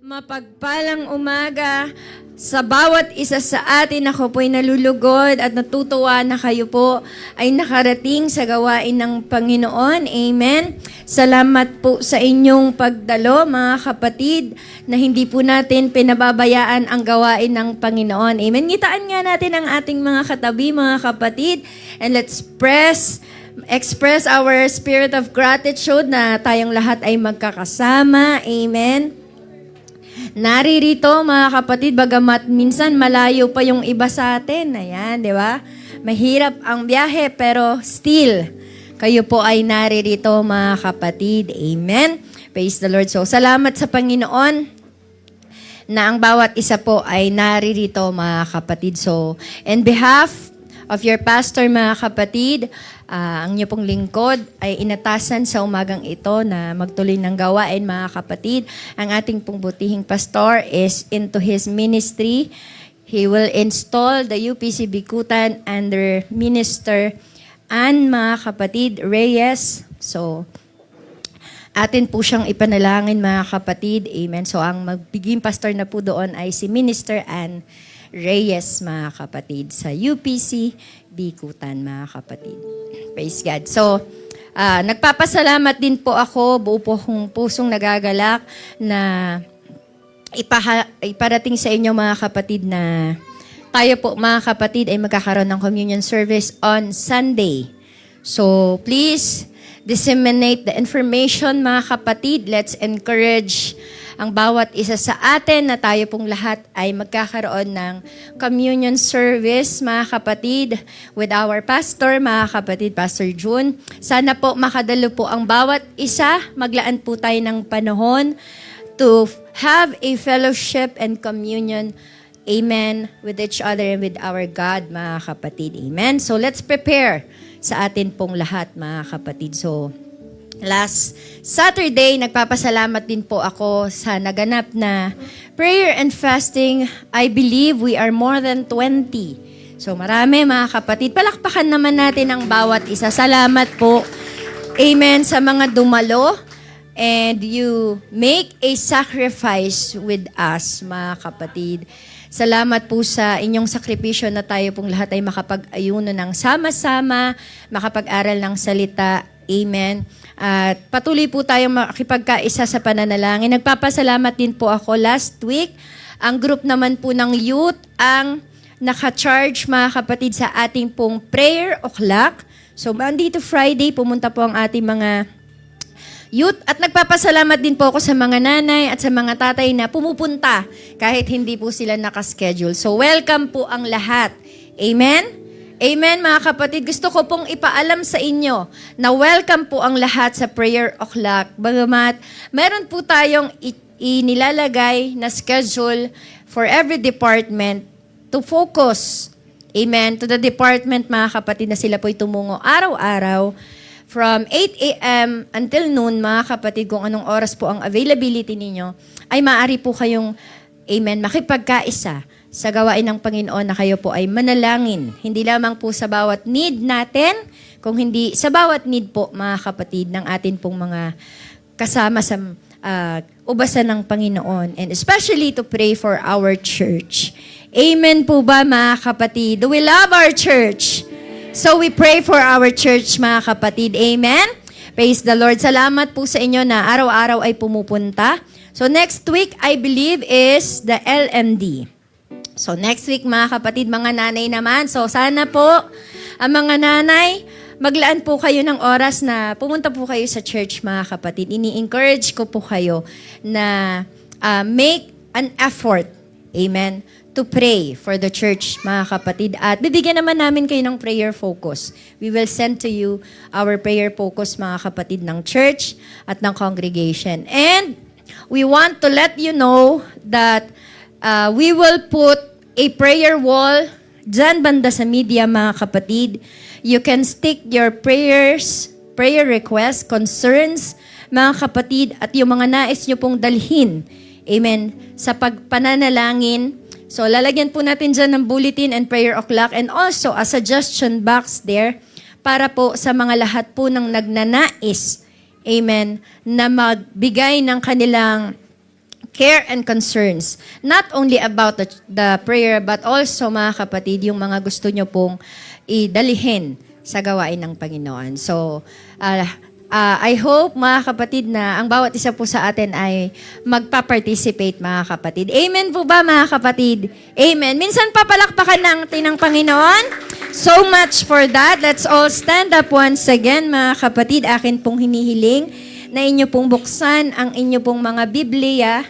Mapagpalang umaga sa bawat isa sa atin. Ako po'y nalulugod at natutuwa na kayo po ay nakarating sa gawain ng Panginoon. Amen. Salamat po sa inyong pagdalo, mga kapatid, na hindi po natin pinababayaan ang gawain ng Panginoon. Amen. Ngitaan nga natin ang ating mga katabi, mga kapatid, and let's express our spirit of gratitude na tayong lahat ay magkakasama. Amen. Naririto, mga kapatid, bagamat minsan malayo pa yung iba sa atin. Ayan, di ba? Mahirap ang biyahe, pero still, kayo po ay naririto, mga kapatid. Amen. Praise the Lord. So, salamat sa Panginoon na ang bawat isa po ay naririto, mga kapatid. So, in behalf of your pastor, mga kapatid, ang inyo pong lingkod ay inatasan sa umagang ito na magtuloy ng gawain, mga kapatid. Ang ating pong butihing pastor is into his ministry. He will install the UPC Bikutan under Minister Ann, mga kapatid, Reyes. So, atin po siyang ipanalangin, mga kapatid. Amen. So, ang magbiging pastor na po doon ay si Minister Ann Reyes, mga kapatid, sa UPC Bikutan, mga kapatid. Praise God. So, nagpapasalamat din po ako, buo po kong pusong nagagalak na iparating sa inyo, mga kapatid, na tayo po, mga kapatid, ay magkakaroon ng communion service on Sunday. So, please disseminate the information, mga kapatid. Let's encourage ang bawat isa sa atin na tayo pong lahat ay magkakaroon ng communion service, mga kapatid, with our pastor, mga kapatid, Pastor June. Sana po makadalo po ang bawat isa. Maglaan po tayo ng panahon to have a fellowship and communion, amen, with each other and with our God, mga kapatid. Amen. So let's prepare sa atin pong lahat, mga kapatid. So, last Saturday, nagpapasalamat din po ako sa naganap na prayer and fasting. I believe we are more than 20. So marami, mga kapatid. Palakpakan naman natin ang bawat isa. Salamat po. Amen sa mga dumalo. And you make a sacrifice with us, mga kapatid. Salamat po sa inyong sakripisyo na tayo pong lahat ay makapag-ayuno ng sama-sama, makapag-aral ng salita. Amen. At patuloy po tayong makipagkaisa sa pananalangin. Nagpapasalamat din po ako last week. Ang group naman po ng youth ang naka-charge, mga kapatid, sa ating pong prayer o'clock. So, Monday to Friday, pumunta po ang ating mga youth. At nagpapasalamat din po ako sa mga nanay at sa mga tatay na pumupunta kahit hindi po sila nakaschedule. So, welcome po ang lahat. Amen? Amen, mga kapatid. Gusto ko pong ipaalam sa inyo na welcome po ang lahat sa prayer o'clock. Bagamat meron po tayong inilalagay na schedule for every department to focus, amen, to the department, mga kapatid, na sila po'y tumungo araw-araw from 8 a.m. until noon, mga kapatid. Kung anong oras po ang availability ninyo, ay maaari po kayong, amen, makipagkaisa sa gawain ng Panginoon na kayo po ay manalangin. Hindi lamang po sa bawat need natin, kung hindi sa bawat need po, mga kapatid, ng atin pong mga kasama sa ubasan ng Panginoon. And especially to pray for our church. Amen po ba, mga kapatid? Do we love our church? So we pray for our church, mga kapatid. Amen? Praise the Lord. Salamat po sa inyo na araw-araw ay pumupunta. So next week, I believe, is the LMD. So next week, mga kapatid, mga nanay naman. So sana po, ang mga nanay, maglaan po kayo ng oras na pumunta po kayo sa church, mga kapatid. Ini-encourage ko po kayo na make an effort, amen, to pray for the church, mga kapatid. At bibigyan naman namin kayo ng prayer focus. We will send to you our prayer focus, mga kapatid, ng church at ng congregation. And we want to let you know that we will put a prayer wall dyan banda sa media, mga kapatid. You can stick your prayers, prayer requests, concerns, mga kapatid, at yung mga nais nyo pong dalhin, amen, sa pagpananalangin. So, lalagyan po natin dyan ng bulletin and prayer o'clock, and also a suggestion box there para po sa mga lahat po ng nagnanais, amen, na magbigay ng kanilang care and concerns. Not only about the prayer, but also, mga kapatid, yung mga gusto nyo pong idalihin sa gawain ng Panginoon. So, I hope, mga kapatid, na ang bawat isa po sa atin ay magpa-participate, mga kapatid. Amen po ba, mga kapatid? Amen. Minsan papalakpakan ng Panginoon. So much for that. Let's all stand up once again, mga kapatid. Akin pong hinihiling na inyo pong buksan ang inyo pong mga Biblia.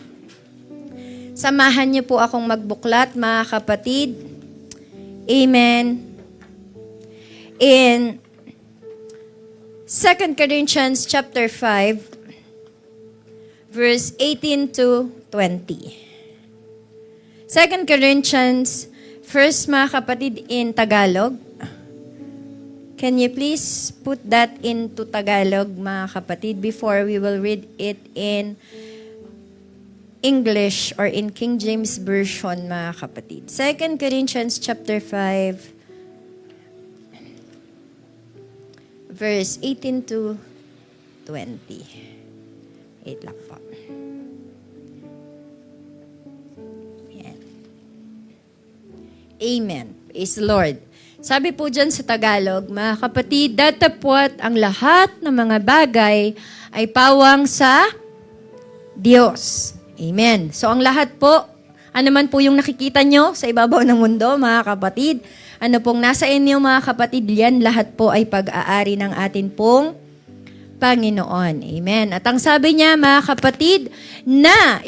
Samahan niyo po akong magbuklat, mga kapatid. Amen. In 2 Corinthians chapter 5, verse 18 to 20. 2 Corinthians, first, mga kapatid, in Tagalog. Can you please put that into Tagalog, mga kapatid, before we will read it in English or in King James Version, mga kapatid. 2 Corinthians chapter 5, verse 18 to 20. Wait lang po. Ayan. Amen. Praise the Lord. Sabi po dyan sa Tagalog, mga kapatid, datapwat ang lahat ng mga bagay ay pawang sa Diyos. Amen. So ang lahat po, ano man po yung nakikita nyo sa ibabaw ng mundo, mga kapatid, ano pong nasa inyo, mga kapatid, yan lahat po ay pag-aari ng atin pong Panginoon. Amen. At ang sabi niya, mga kapatid, na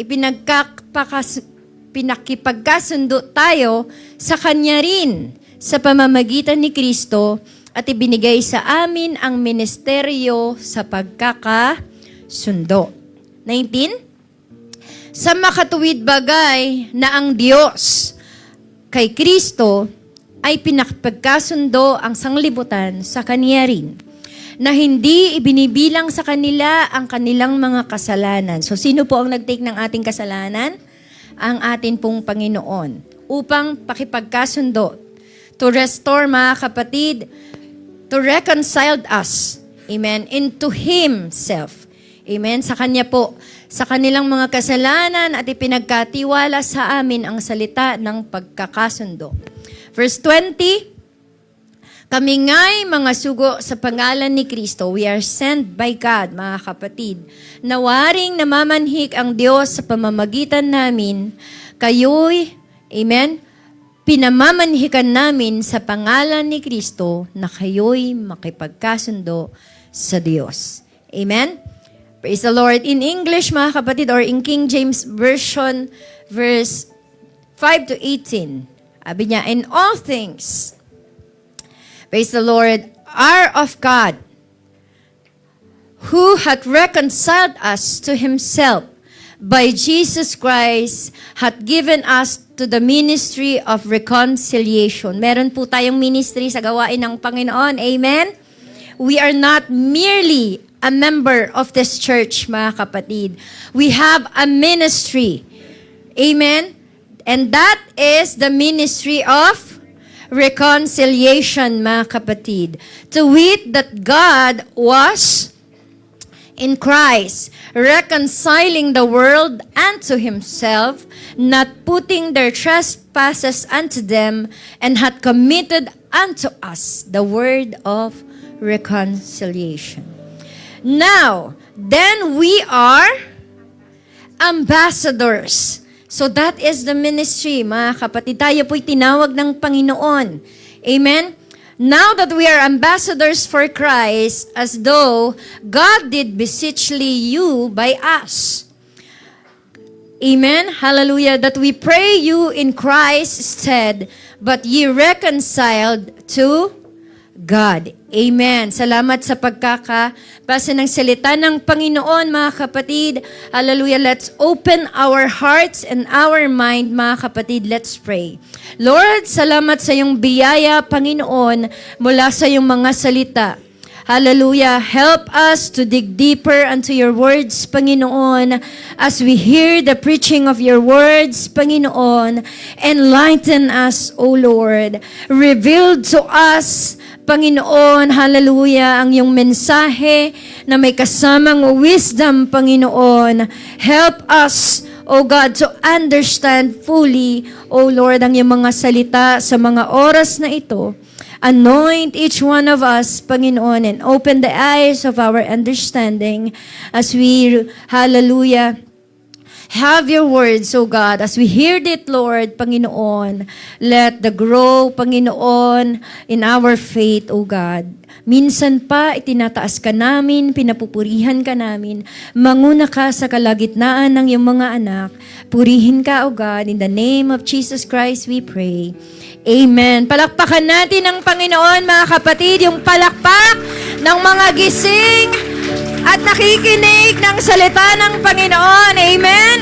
pinakipagkasundo tayo sa Kanya rin sa pamamagitan ni Kristo at ibinigay sa amin ang ministeryo sa pagkakasundo. 19. Sa makatuwid bagay na ang Diyos kay Kristo ay pinakipagkasundo ang sanglibutan sa Kanya rin, na hindi ibinibilang sa kanila ang kanilang mga kasalanan. So, sino po ang nag-take ng ating kasalanan? Ang atin pong Panginoon. Upang pakipagkasundo, to restore, mga kapatid, to reconcile us, amen, into Himself. Amen. Sa Kanya po, sa kanilang mga kasalanan at ipinagkatiwala sa amin ang salita ng pagkakasundo. Verse 20, kami nga'y mga sugo sa pangalan ni Kristo. We are sent by God, mga kapatid. Nawaring namamanhik ang Diyos sa pamamagitan namin. Kayo'y, amen, pinamamanhikan namin sa pangalan ni Kristo na kayo'y makipagkasundo sa Diyos. Amen? Praise the Lord. In English, mga kapatid, or in King James Version, verse 5 to 18, sabi niya, in all things, praise the Lord, are of God, who hath reconciled us to Himself by Jesus Christ, hath given us to the ministry of reconciliation. Meron po tayong ministry sa gawain ng Panginoon. Amen? We are not merely a member of this church, mga kapatid. We have a ministry. Amen? And that is the ministry of reconciliation, mga kapatid. To wit, that God was in Christ, reconciling the world unto Himself, not putting their trespasses unto them, and hath committed unto us the word of reconciliation. Now, then we are ambassadors. So that is the ministry, mga kapatid. Tayo po'y tinawag ng Panginoon. Amen? Now that we are ambassadors for Christ, as though God did beseechly you by us. Amen? Hallelujah. That we pray you in Christ's stead, but ye reconciled to God. Amen. Salamat sa pagkakabasa ng salita ng Panginoon, mga kapatid. Hallelujah. Let's open our hearts and our mind, mga kapatid. Let's pray. Lord, salamat sa iyong biyaya, Panginoon, mula sa iyong mga salita. Hallelujah. Help us to dig deeper unto your words, Panginoon, as we hear the preaching of your words, Panginoon. Enlighten us, O Lord. Reveal to us, Panginoon, hallelujah, ang iyong mensahe na may kasamang wisdom, Panginoon. Help us, O God, to understand fully, O Lord, ang iyong mga salita sa mga oras na ito. Anoint each one of us, Panginoon, and open the eyes of our understanding as we, hallelujah, have your words, O God. As we hear it, Lord, Panginoon, let the grow, Panginoon, in our faith, O God. Minsan pa, itinataas ka namin, pinapupurihan ka namin, manguna ka sa kalagitnaan ng iyong mga anak. Purihin ka, O God. In the name of Jesus Christ, we pray. Amen. Palakpakan natin ang Panginoon, mga kapatid, yung palakpak ng mga gising at nakikinig ng salita ng Panginoon. Amen.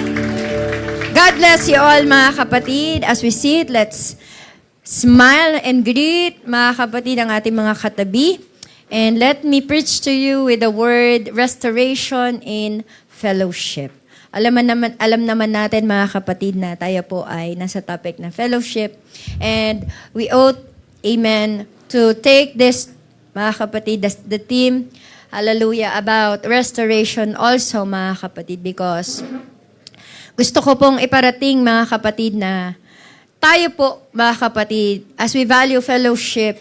God bless you all, mga kapatid. As we sit, let's smile and greet, mga kapatid, ang ating mga katabi. And let me preach to you with the word restoration in fellowship. Alam naman natin, mga kapatid, na tayo po ay nasa topic na fellowship. And we ought, amen, to take this, mga kapatid, the theme, hallelujah, about restoration also, mga kapatid, because gusto ko pong iparating, mga kapatid, na tayo po, mga kapatid, as we value fellowship,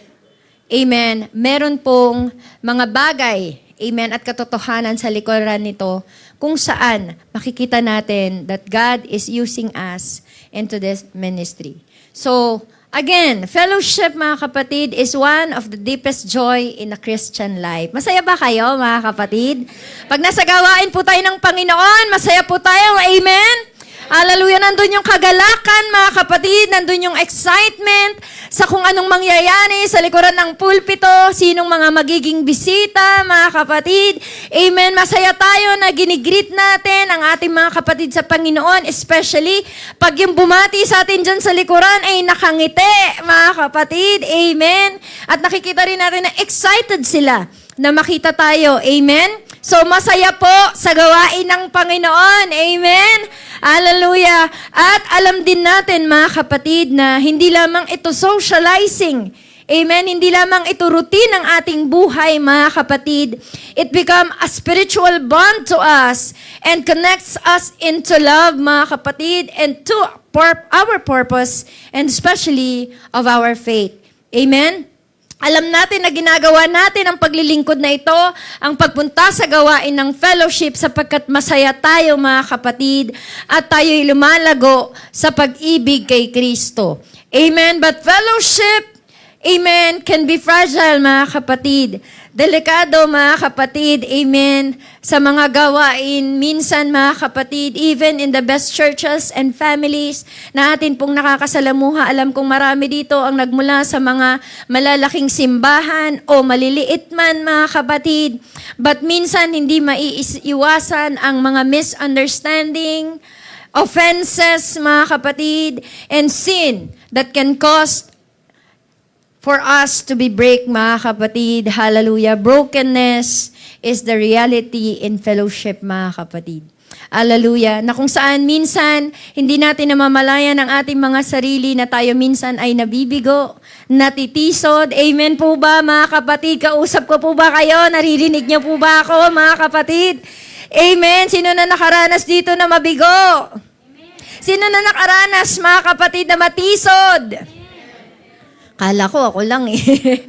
amen, meron pong mga bagay, amen, at katotohanan sa likuran nito, kung saan makikita natin that God is using us into this ministry. So, again, fellowship, mga kapatid, is one of the deepest joy in a Christian life. Masaya ba kayo, mga kapatid? Pag nasa gawain po tayo ng Panginoon, masaya po tayo. Amen? Hallelujah, nandun yung kagalakan, mga kapatid, nandun yung excitement sa kung anong mangyayari sa likuran ng pulpito, sinong mga magiging bisita, mga kapatid. Amen, masaya tayo na ginigreet natin ang ating mga kapatid sa Panginoon, especially pag yung bumati sa atin dyan sa likuran ay nakangiti, mga kapatid. Amen. At nakikita rin natin na excited sila na makita tayo. Amen. So, masaya po sa gawain ng Panginoon. Amen? Hallelujah. At alam din natin, mga kapatid, na hindi lamang ito socializing. Amen? Hindi lamang ito routine ng ating buhay, mga kapatid. It become a spiritual bond to us and connects us into love, mga kapatid, and to our purpose and especially of our faith. Amen? Alam natin na ginagawa natin ang paglilingkod na ito, ang pagpunta sa gawain ng fellowship sapagkat masaya tayo, mga kapatid, at tayo'y lumalago sa pag-ibig kay Kristo. Amen? But fellowship, amen, can be fragile, mga kapatid. Delikado, mga kapatid, amen, sa mga gawain. Minsan, mga kapatid, even in the best churches and families na atin pong nakakasalamuha, alam kong marami dito ang nagmula sa mga malalaking simbahan o maliliit man, mga kapatid. But minsan, hindi maiiwasan ang mga misunderstanding, offenses, mga kapatid, and sin that can cause for us to be break, mga kapatid. Hallelujah. Brokenness is the reality in fellowship, mga kapatid. Hallelujah. Na kung saan minsan, hindi natin namamalayan ang ating mga sarili na tayo minsan ay nabibigo, natitisod. Amen po ba, mga kapatid? Kausap ko po ba kayo? Naririnig niyo po ba ako, mga kapatid? Amen. Sino na nakaranas dito na mabigo? Sino na nakaranas, mga kapatid, na matisod? Kala ko, ako lang eh.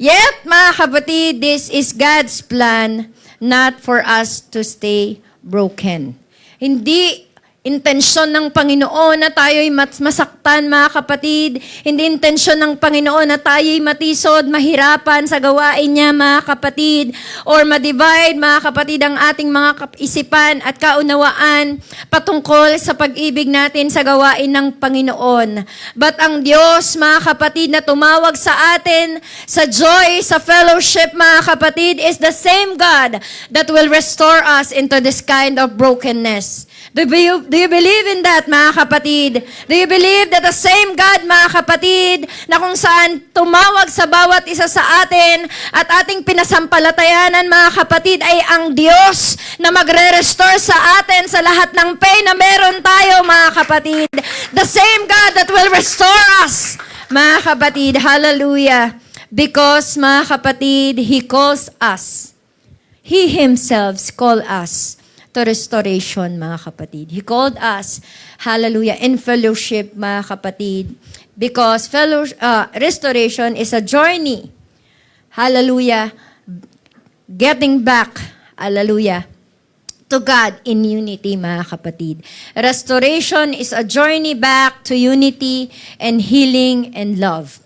Yet, mga kapatid, this is God's plan, not for us to stay broken. Hindi intensyon ng Panginoon na tayo'y masaktan, mga kapatid. Hindi intensyon ng Panginoon na tayo'y matisod, mahirapan sa gawain niya, mga kapatid. Or ma-divide, mga kapatid, ang ating mga isipan at kaunawaan patungkol sa pag-ibig natin sa gawain ng Panginoon. But ang Diyos, mga kapatid, na tumawag sa atin sa joy, sa fellowship, mga kapatid, is the same God that will restore us into this kind of brokenness. Do you believe in that, mga kapatid? Do you believe that the same God, mga kapatid, na kung saan tumawag sa bawat isa sa atin at ating pinasampalatayanan, mga kapatid, ay ang Diyos na magre-restore sa atin sa lahat ng pain na meron tayo, mga kapatid. The same God that will restore us, mga kapatid. Hallelujah. Because, mga kapatid, He calls us. He Himself call us to restoration, mga kapatid. He called us, hallelujah, in fellowship, mga kapatid. Because restoration is a journey. Hallelujah. Getting back, hallelujah, to God in unity, mga kapatid. Restoration is a journey back to unity and healing and love.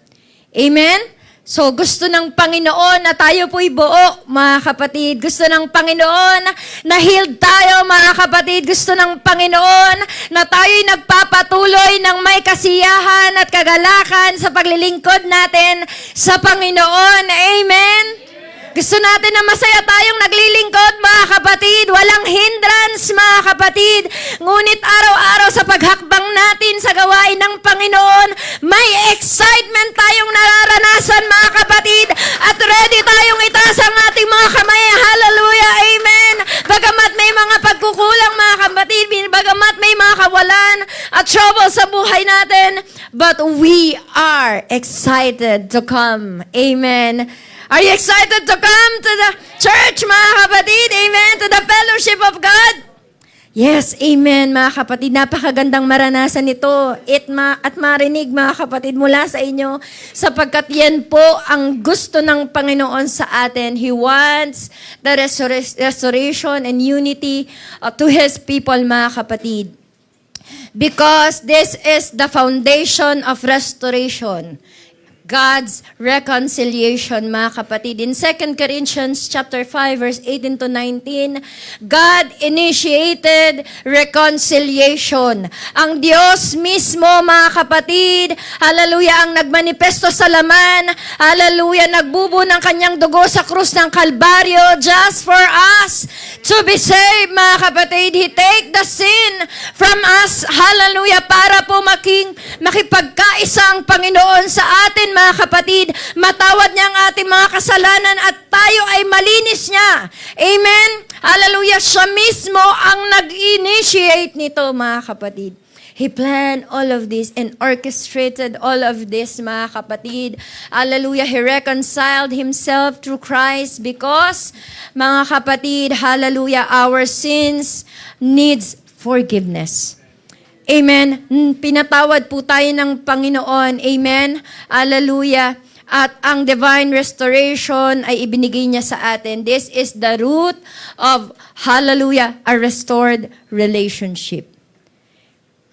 Amen? So, gusto ng Panginoon na tayo po'y buo, mga kapatid. Gusto ng Panginoon na healed tayo, mga kapatid. Gusto ng Panginoon na tayo'y nagpapatuloy ng may kasiyahan at kagalakan sa paglilingkod natin sa Panginoon. Amen? Gusto natin na masaya tayong naglilingkod, mga kapatid. Walang hindrance, mga kapatid. Ngunit araw-araw sa paghakbang natin sa gawain ng Panginoon, may excitement tayong nararanasan, mga kapatid. At ready tayong itaas ang ating mga kamay. Hallelujah, amen. Bagamat may mga pagkukulang, mga kapatid, bagamat may mga kawalan at trouble sa buhay natin, but we are excited to come. Amen. Are you excited to come to the church, mga kapatid? Amen. To the fellowship of God? Yes, amen, mga kapatid. Napakagandang maranasan ito at marinig, mga kapatid, mula sa inyo, sapagkat yan po ang gusto ng Panginoon sa atin. He wants the restoration and unity to His people, mga kapatid. Because this is the foundation of restoration. God's reconciliation, mga kapatid. In 2 Corinthians chapter 5, verse 18 to 19, God initiated reconciliation. Ang Diyos mismo, mga kapatid, hallelujah, ang nagmanifesto sa laman, hallelujah, nagbubo ng kanyang dugo sa krus ng Kalbaryo just for us to be saved, mga kapatid. He take the sin from us, hallelujah, para po makipagkaisa ang Panginoon sa atin, mga kapatid. Matawad niya ang ating mga kasalanan at tayo ay malinis niya. Amen? Hallelujah. Siya mismo ang nag-initiate nito, mga kapatid. He planned all of this and orchestrated all of this, mga kapatid. Hallelujah. He reconciled Himself through Christ because, mga kapatid, hallelujah, our sins needs forgiveness. Amen. Pinatawad po tayo ng Panginoon. Amen. Hallelujah. At ang divine restoration ay ibinigay niya sa atin. This is the root of, hallelujah, a restored relationship.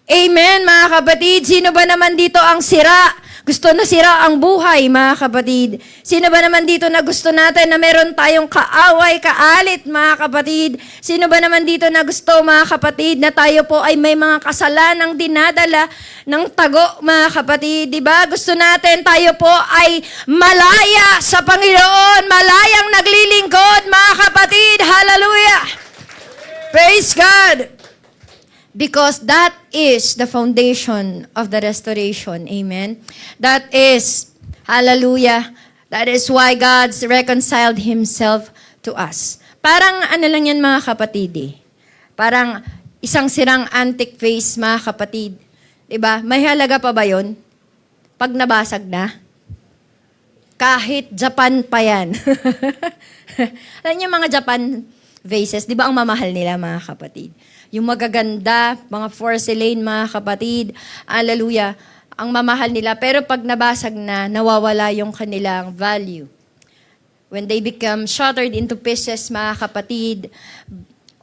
Amen, mga kapatid. Sino ba naman dito ang sira? Gusto na sira ang buhay, mga kapatid. Sino ba naman dito na gusto natin na meron tayong kaaway, kaalit, mga kapatid? Sino ba naman dito na gusto, mga kapatid, na tayo po ay may mga kasalanang dinadala ng tago, mga kapatid? Diba? Gusto natin tayo po ay malaya sa Panginoon, malayang naglilingkod, mga kapatid. Hallelujah! Praise God! Because that is the foundation of the restoration. Amen? That is, hallelujah, that is why God's reconciled Himself to us. Parang ano lang yan, mga kapatid eh. Parang isang sirang antique vase, mga kapatid. Diba? May halaga pa ba yun? Pag nabasag na? Kahit Japan pa yan. Alam niyo mga Japan vases, di ba ang mamahal nila, mga kapatid? Yung magaganda, mga porcelain, mga kapatid, hallelujah, ang mamahal nila. Pero pag nabasag na, nawawala yung kanilang value. When they become shattered into pieces, mga kapatid,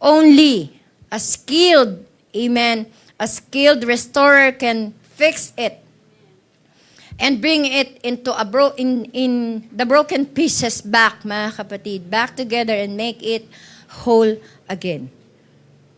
only a skilled, amen, a skilled restorer can fix it and bring it into in the broken pieces back, mga kapatid, back together and make it whole again.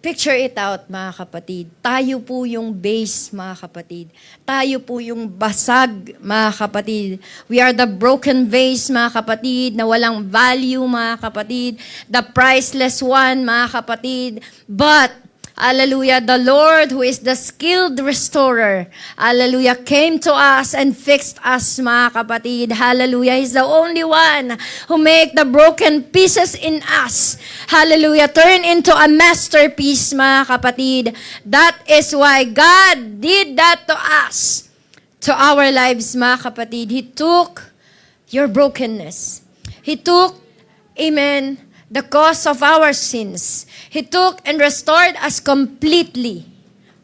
Picture it out, mga kapatid. Tayo po yung base, mga kapatid. Tayo po yung basag, mga kapatid. We are the broken vase, mga kapatid, na walang value, mga kapatid. The priceless one, mga kapatid. But, hallelujah, the Lord who is the skilled restorer, hallelujah, came to us and fixed us, mga kapatid. Hallelujah, He's the only one who make the broken pieces in us, hallelujah, turn into a masterpiece, mga kapatid. That is why God did that to us, to our lives, mga kapatid. He took your brokenness. He took, amen, the cause of our sins. He took and restored us completely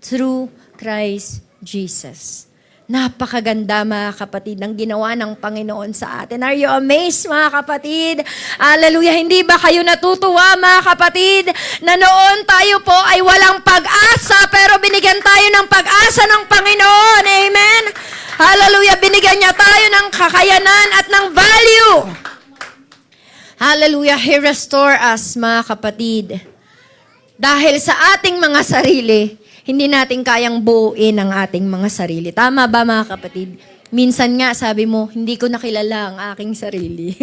through Christ Jesus. Napakaganda mga kapatid ng ginawa ng Panginoon sa atin. Are you amazed mga kapatid? Hallelujah! Hindi ba kayo natutuwa mga kapatid na noon tayo po ay walang pag-asa pero binigyan tayo ng pag-asa ng Panginoon? Amen? Hallelujah! Binigyan niya tayo ng kakayanan at ng value. Hallelujah! He restore us mga kapatid. Dahil sa ating mga sarili, hindi natin kayang buuin ang ating mga sarili. Tama ba mga kapatid? Minsan nga sabi mo, hindi ko nakilala ang aking sarili.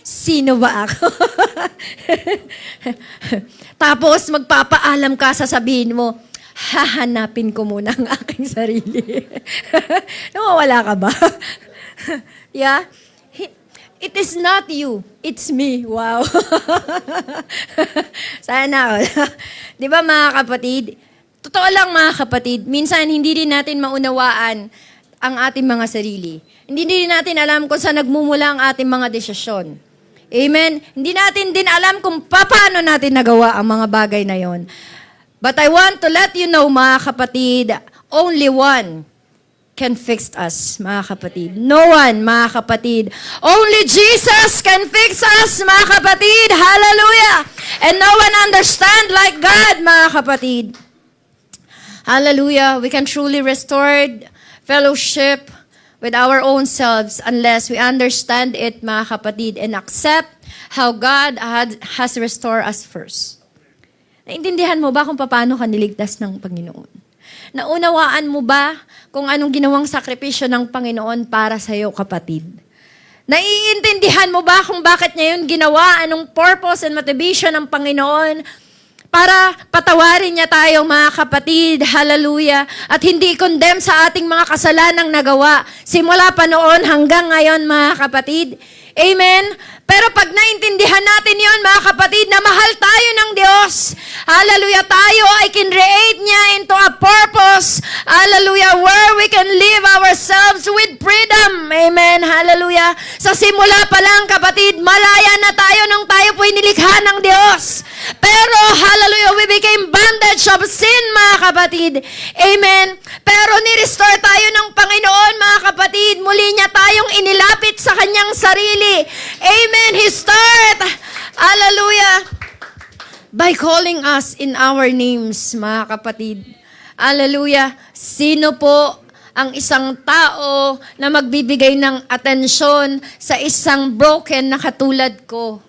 Sino ba ako? Tapos magpapaalam ka, sasabihin mo, hahanapin ko muna ang aking sarili. Nawawala ka ba? Yeah? It is not you, it's me. Wow. Sana. Di ba mga kapatid? Totoo lang mga kapatid, minsan hindi din natin maunawaan ang ating mga sarili. Hindi din natin alam kung saan nagmumula ang ating mga desisyon. Amen? Hindi natin din alam kung paano natin nagawa ang mga bagay na yon. But I want to let you know mga kapatid, only one can fix us, mga kapatid. No one, mga kapatid. Only Jesus can fix us, mga kapatid. Hallelujah! And no one understand like God, mga kapatid. Hallelujah! We can truly restore fellowship with our own selves unless we understand it, mga kapatid, and accept how God has restored us first. Naintindihan mo ba kung paano ka niligtas ng Panginoon? Naunawaan mo ba kung anong ginawang sakripisyo ng Panginoon para sa iyo, kapatid? Naiintindihan mo ba kung bakit niya yun ginawa? Anong purpose and motivation ng Panginoon para patawarin niya tayo, mga kapatid? Hallelujah. At hindi condemn sa ating mga kasalanang nagawa. Simula pa noon hanggang ngayon, mga kapatid. Amen? Pero pag naintindihan natin yon, mga kapatid, na mahal tayo ng Diyos. Hallelujah, tayo ay kinreate niya into a purpose. Hallelujah, where we can live ourselves with freedom. Amen, hallelujah. Sa simula pa lang, kapatid, malaya na tayo nung tayo po'y nilikha ng Diyos. Pero, hallelujah, we became bondage of sin, mga kapatid. Amen. Pero ni-restore tayo ng Panginoon, mga kapatid. Muli niya tayong inilapit sa kanyang sarili. Amen. He start, hallelujah, by calling us in our names, mga kapatid. Hallelujah. Sino po ang isang tao na magbibigay ng atensyon sa isang broken na katulad ko?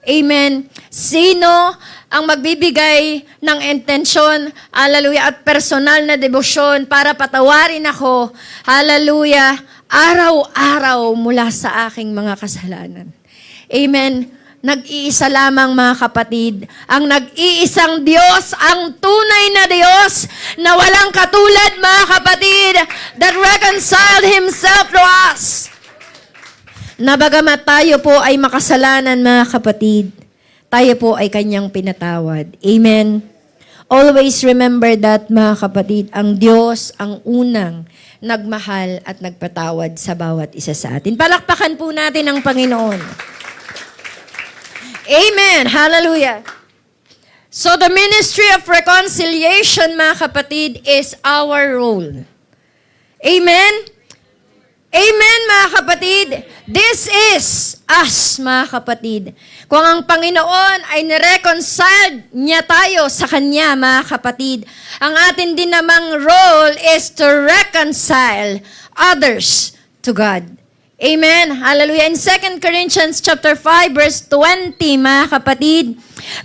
Amen. Sino ang magbibigay ng intensyon, hallelujah, at personal na debosyon para patawarin ako, hallelujah, araw-araw mula sa aking mga kasalanan? Amen. Nag-iisa lamang, mga kapatid, ang nag-iisang Diyos, ang tunay na Diyos na walang katulad, mga kapatid, that reconciled Himself to us. Na bagamat tayo po ay makasalanan, mga kapatid, tayo po ay kanyang pinatawad. Amen. Always remember that, mga kapatid, ang Diyos ang unang nagmahal at nagpatawad sa bawat isa sa atin. Palakpakan po natin ang Panginoon. Amen. Hallelujah. So the ministry of reconciliation, mga kapatid, is our role. Amen. Amen, mga kapatid. This is us, mga kapatid. Kung ang Panginoon ay nireconcile niya tayo sa Kanya, mga kapatid, ang atin din namang role is to reconcile others to God. Amen. Hallelujah. In 2 Corinthians chapter 5, verse 20, mga kapatid,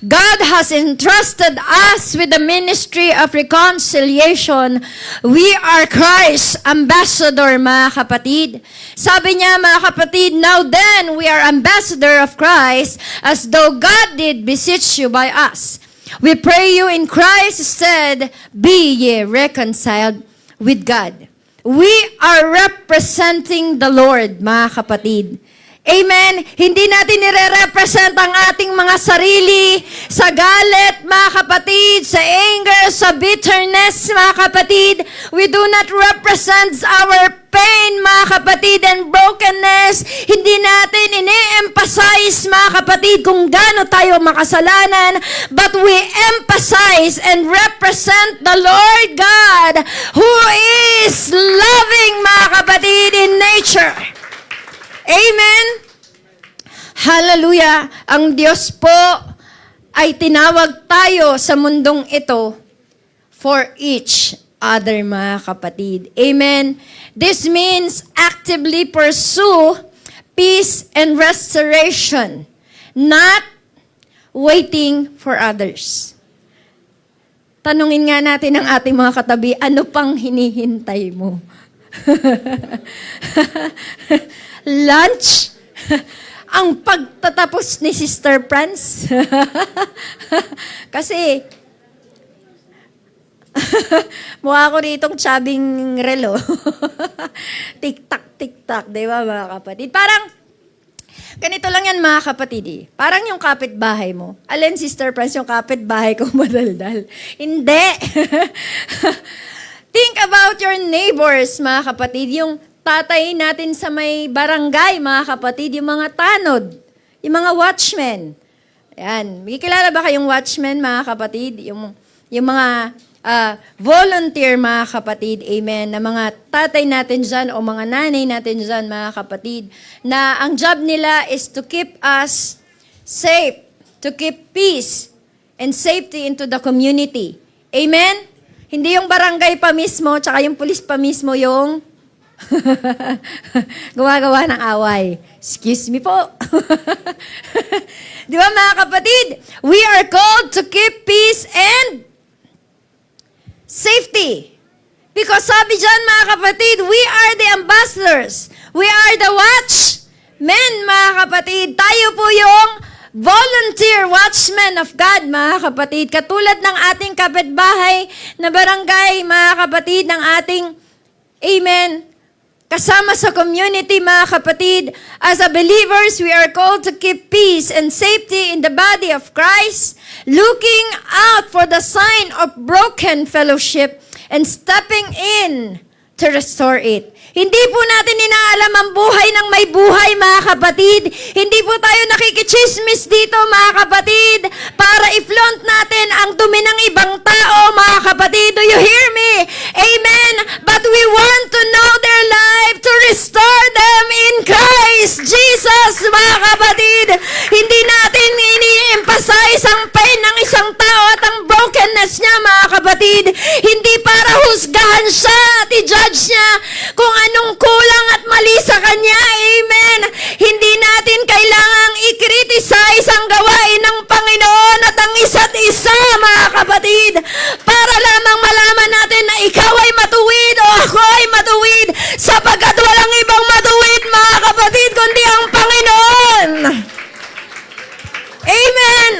God has entrusted us with the ministry of reconciliation. We are Christ's ambassador, mga kapatid. Sabi niya, mga kapatid, now then, we are ambassador of Christ, as though God did beseech you by us. We pray you in Christ's stead, be ye reconciled with God. We are representing the Lord, mga kapatid. Amen? Hindi natin nire-represent ang ating mga sarili sa galit, mga kapatid, sa anger, sa bitterness, mga kapatid. We do not represent our pain, mga kapatid, and brokenness. Hindi natin ine-emphasize, mga kapatid, kung gaano tayo makasalanan, but we emphasize and represent the Lord God who is loving, mga kapatid, in nature. Amen? Hallelujah! Ang Diyos po ay tinawag tayo sa mundong ito for each other, mga kapatid. Amen? This means actively pursue peace and restoration, not waiting for others. Tanungin nga natin ang ating mga katabi, ano pang hinihintay mo? Lunch? Ang pagtatapos ni Sister Franz? Kasi, mukha ko ritong tsabing relo. Tik-tak, tik-tak, di ba mga kapatid? Parang, ganito lang yan mga kapatid eh. Parang yung kapitbahay mo. Alin, Sister Franz, yung kapitbahay ko madaldal. Hindi. Think about your neighbors, mga kapatid. Yung tatay natin sa may barangay, mga kapatid, yung mga tanod, yung mga watchmen. Ayan. May kilala ba kayong watchmen, mga kapatid? Yung mga volunteer, mga kapatid, amen, na mga tatay natin dyan o mga nanay natin dyan, mga kapatid, na ang job nila is to keep us safe, to keep peace and safety into the community. Amen? Hindi yung barangay pa mismo, tsaka yung pulis pa mismo yung gumagawa ng away. Excuse me po. Di ba mga kapatid? We are called to keep peace and safety. Because sabi dyan mga kapatid, we are the ambassadors. We are the watchmen, mga kapatid. Tayo po yung volunteer watchmen of God, mga kapatid. Katulad ng ating kapitbahay na barangay, mga kapatid, ng ating, amen, kasama sa community, mga kapatid. As a believers, we are called to keep peace and safety in the body of Christ, looking out for the sign of broken fellowship and stepping in to restore it. Hindi po natin inaalam ang buhay ng may buhay, mga kapatid. Hindi po tayo nakikichismis dito, mga kapatid, para i-flaunt natin ang dumi ng ibang tao, mga kapatid. Do you hear me? Amen? But we want to know their life, to restore them in Christ Jesus, mga kapatid. Hindi natin ini-emphasize ang pain ng isang tao at ang brokenness niya, mga kapatid. Hindi para husgahan siya at i-judge niya kung anong kulang at mali sa kanya. Amen. Hindi natin kailangang i-criticize ang gawain ng Panginoon at ang isa't isa, mga kapatid, para lamang malaman natin na ikaw ay matuwid o ako ay matuwid, sapagkat walang ibang matuwid, mga kapatid, kundi ang Panginoon. Amen.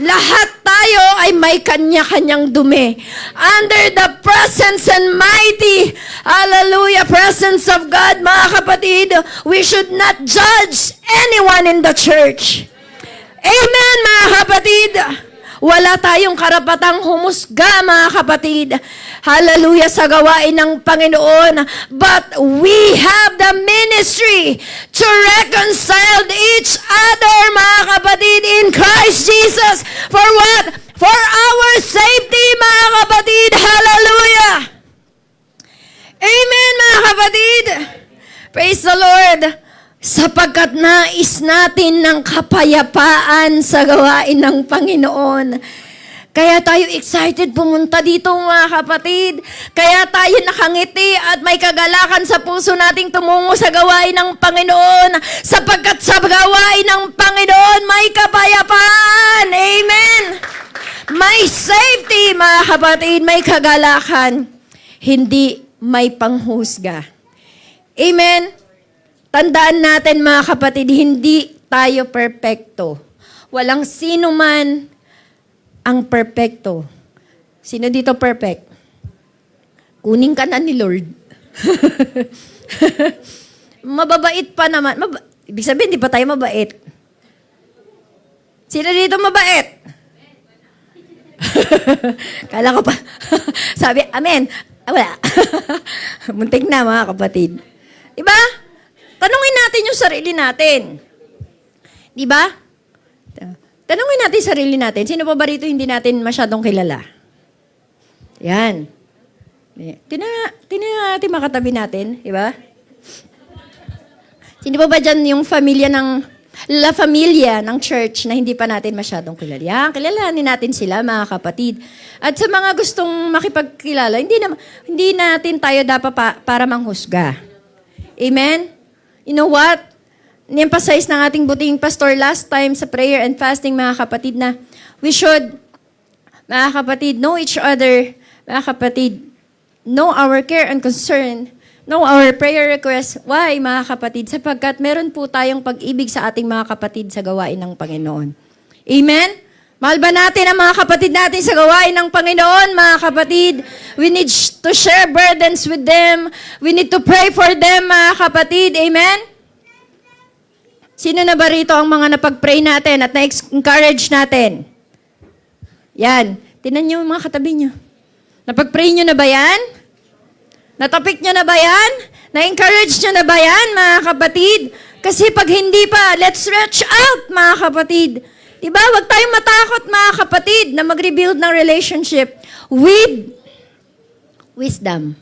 Lahat tayo ay may kanya-kanyang dumi. Under the presence and mighty, hallelujah, presence of God, mga kapatid, we should not judge anyone in the church. Amen, mga kapatid. Wala tayong karapatang humusga, mga kapatid. Hallelujah, sa gawain ng Panginoon. But we have the ministry to reconcile each other, mga kapatid, in Christ Jesus. For what? For our safety, mga kapatid. Hallelujah. Amen, mga kapatid. Praise the Lord. Sapagkat nais natin ng kapayapaan sa gawain ng Panginoon. Kaya tayo excited pumunta dito, mga kapatid. Kaya tayo nakangiti at may kagalakan sa puso nating tumungo sa gawain ng Panginoon. Sapagkat sa gawain ng Panginoon may kapayapaan. Amen. May safety, mga kapatid. May kagalakan. Hindi may panghusga. Amen. Tandaan natin, mga kapatid, hindi tayo perpekto. Walang sino man ang perpekto. Sino dito perfect? Kunin ka na ni Lord. Mababait pa naman. Ibig sabihin, di ba tayo mabait? Sino dito mabait? Kala ko pa. Sabi, amen. Wala. Muntik na, mga kapatid. Diba? Tanungin natin yung sarili natin. Diba? Tanungin natin sarili natin. Sino pa ba rito hindi natin masyadong kilala? Yan. Tingnan natin makatabi natin. Diba? Sino pa ba dyan yung La Familia ng church na hindi pa natin masyadong kilala? Yan, kilalanin natin sila, mga kapatid. At sa mga gustong makipagkilala, hindi natin tayo dapat para manghusga. Amen? You know what? Ni-emphasize ng ating buting pastor last time sa prayer and fasting, mga kapatid, na we should, mga kapatid, know each other, mga kapatid, know our care and concern, know our prayer request. Why, mga kapatid? Sapagkat meron po tayong pag-ibig sa ating mga kapatid sa gawain ng Panginoon. Amen? Mahal ba natin ang mga kapatid natin sa gawain ng Panginoon, mga kapatid? We need to share burdens with them. We need to pray for them, mga kapatid. Amen? Sino na ba rito ang mga napag-pray natin at na-encourage natin? Yan. Tinan niyo mga katabi niyo. Napag-pray niyo na ba yan? Natapik niyo na ba yan? Na-encourage niyo na ba yan, mga kapatid? Kasi pag hindi pa, let's reach out, mga kapatid. Diba? Huwag tayong matakot, mga kapatid, na mag-rebuild ng relationship with wisdom.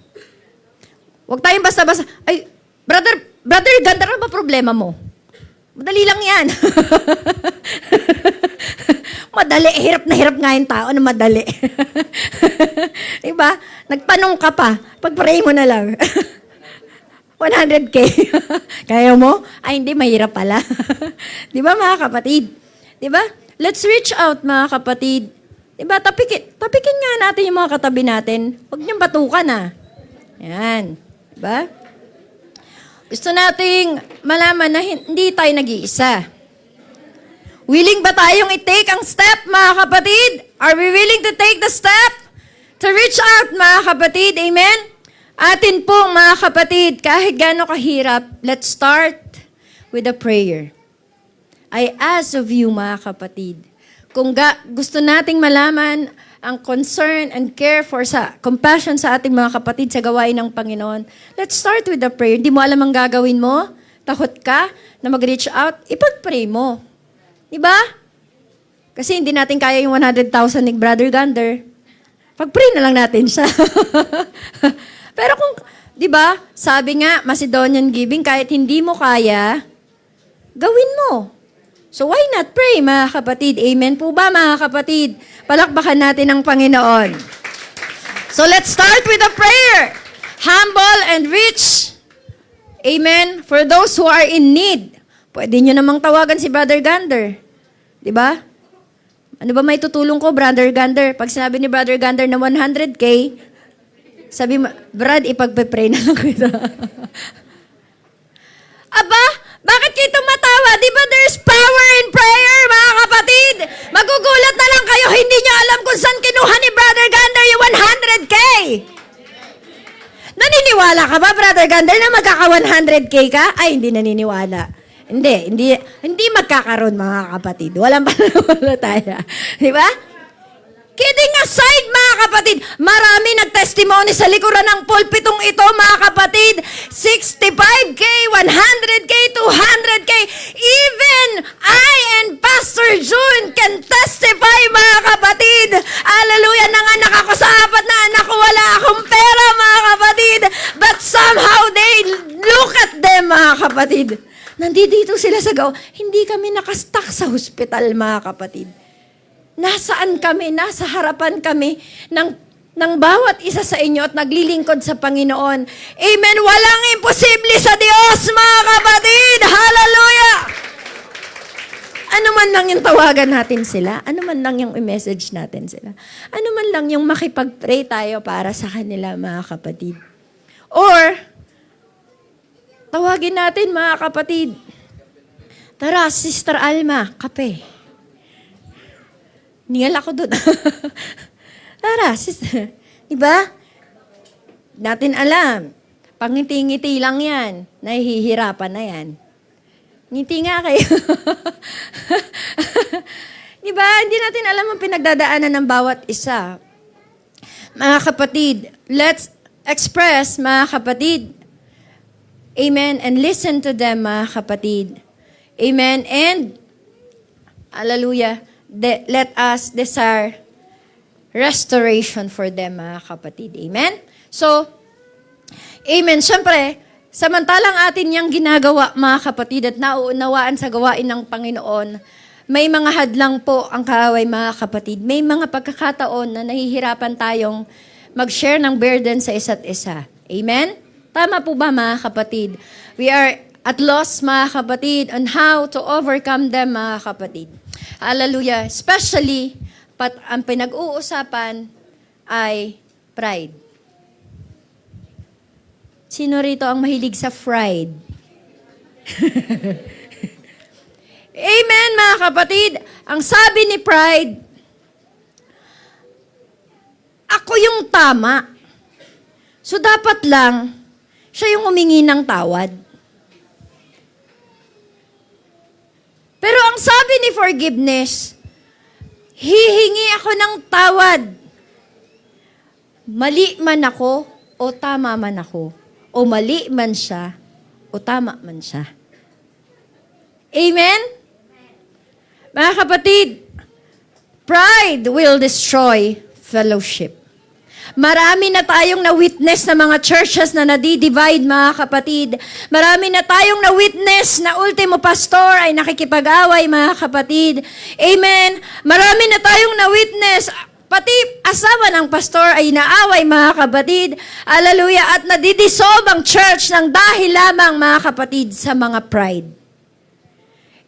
Huwag tayong basta-basta, ay, brother, ganda na ba problema mo? Madali lang yan. Madali, hirap na hirap nga yung tao na madali. Diba? Nagtanong ka pa, pag-pray mo na lang. 100K. Kaya mo? Ay, hindi, mahirap pala. Diba, mga kapatid? Diba? Let's reach out, mga kapatid. Diba? Tapikin nga natin yung mga katabi natin. Huwag niyang batukan, Yan. Diba? Gusto nating malaman na hindi tayo nag-iisa. Willing ba tayong i-take ang step, mga kapatid? Are we willing to take the step to reach out, mga kapatid? Amen? Atin po, mga kapatid, kahit gaano kahirap, let's start with a prayer. I ask of you, mga kapatid, kung gusto nating malaman ang concern and care compassion sa ating mga kapatid sa gawain ng Panginoon, let's start with a prayer. Hindi mo alam ang gagawin mo? Takot ka na mag-reach out? Ipag-pray mo. Diba? Kasi hindi natin kaya yung 100,000 ni Brother Gander. Pag-pray na lang natin siya. Pero kung, diba, sabi nga, Macedonian giving, kahit hindi mo kaya, gawin mo. So why not pray, mga kapatid? Amen po ba, mga kapatid? Palakpakan natin ang Panginoon. So let's start with a prayer. Humble and rich. Amen. For those who are in need. Pwede nyo namang tawagan si Brother Gander. Diba? Ano ba may tutulong ko, Brother Gander? Pag sinabi ni Brother Gander na 100K, sabi mo, Brad, ipagpe-pray na lang kita. Aba, bakit kayo tumatawa? Di ba there's power in prayer, mga kapatid? Magugulat na lang kayo, hindi nyo alam kung saan kinuha ni Brother Gander yung 100K. Naniniwala ka ba, Brother Gander, na magkaka-100K ka? Ay, hindi naniniwala. Hindi magkakaroon, mga kapatid. Walang panawala tayo. Di ba? Kidding aside, mga kapatid, marami nagtestimony sa likuran ng pulpitong ito, mga kapatid. 65K, 100K, 200K. Even I and Pastor June can testify, mga kapatid. Hallelujah, nanganak ako sa 4 na anak ko, wala akong pera, mga kapatid. But somehow they look at them, mga kapatid. Nandito sila sa hindi kami nakastuck sa hospital, mga kapatid. Nasaan kami? Nasa harapan kami ng bawat isa sa inyo at naglilingkod sa Panginoon. Amen. Walang imposible sa Diyos, mga kapatid. Hallelujah! Ano man lang yung tawagan natin sila, ano man lang yung i-message natin sila, ano man lang yung makipag-pray tayo para sa kanila, mga kapatid. Or, tawagin natin, mga kapatid, tara, Sister Alma, kape. Niyal ako doon. Tara, sister. Diba? Natin alam. Pangiti-ngiti lang yan. Nahihirapan na yan. Ngiti nga kayo. Di ba? Hindi natin alam ang pinagdadaanan ng bawat isa. Mga kapatid, let's express, mga kapatid. Amen. And listen to them, mga kapatid. Amen. And, hallelujah, let us desire restoration for them, mga kapatid. Amen? So, amen. Siyempre, samantalang atin niyang ginagawa, mga kapatid, at nauunawaan sa gawain ng Panginoon, may mga hadlang po ang kaaway, mga kapatid. May mga pagkakataon na nahihirapan tayong mag-share ng burden sa isa't isa. Amen? Tama po ba, mga kapatid? We are at loss, mga kapatid, on how to overcome them, mga kapatid. Hallelujah. Especially, ang pinag-uusapan ay pride. Sino rito ang mahilig sa fried? Amen, mga kapatid. Ang sabi ni pride, ako yung tama. So dapat lang, siya yung humingi ng tawad. Pero ang sabi ni forgiveness, hihingi ako ng tawad. Mali man ako o tama man ako. O mali man siya o tama man siya. Amen? Mga kapatid, pride will destroy fellowship. Marami na tayong na-witness na mga churches na nadi-divide, mga kapatid. Marami na tayong na-witness na ultimo pastor ay nakikipag-away, mga kapatid. Amen. Marami na tayong na-witness, pati asawa ng pastor ay naaway, mga kapatid. Hallelujah. At nadidisolve ang church ng dahil lamang, mga kapatid, sa mga pride.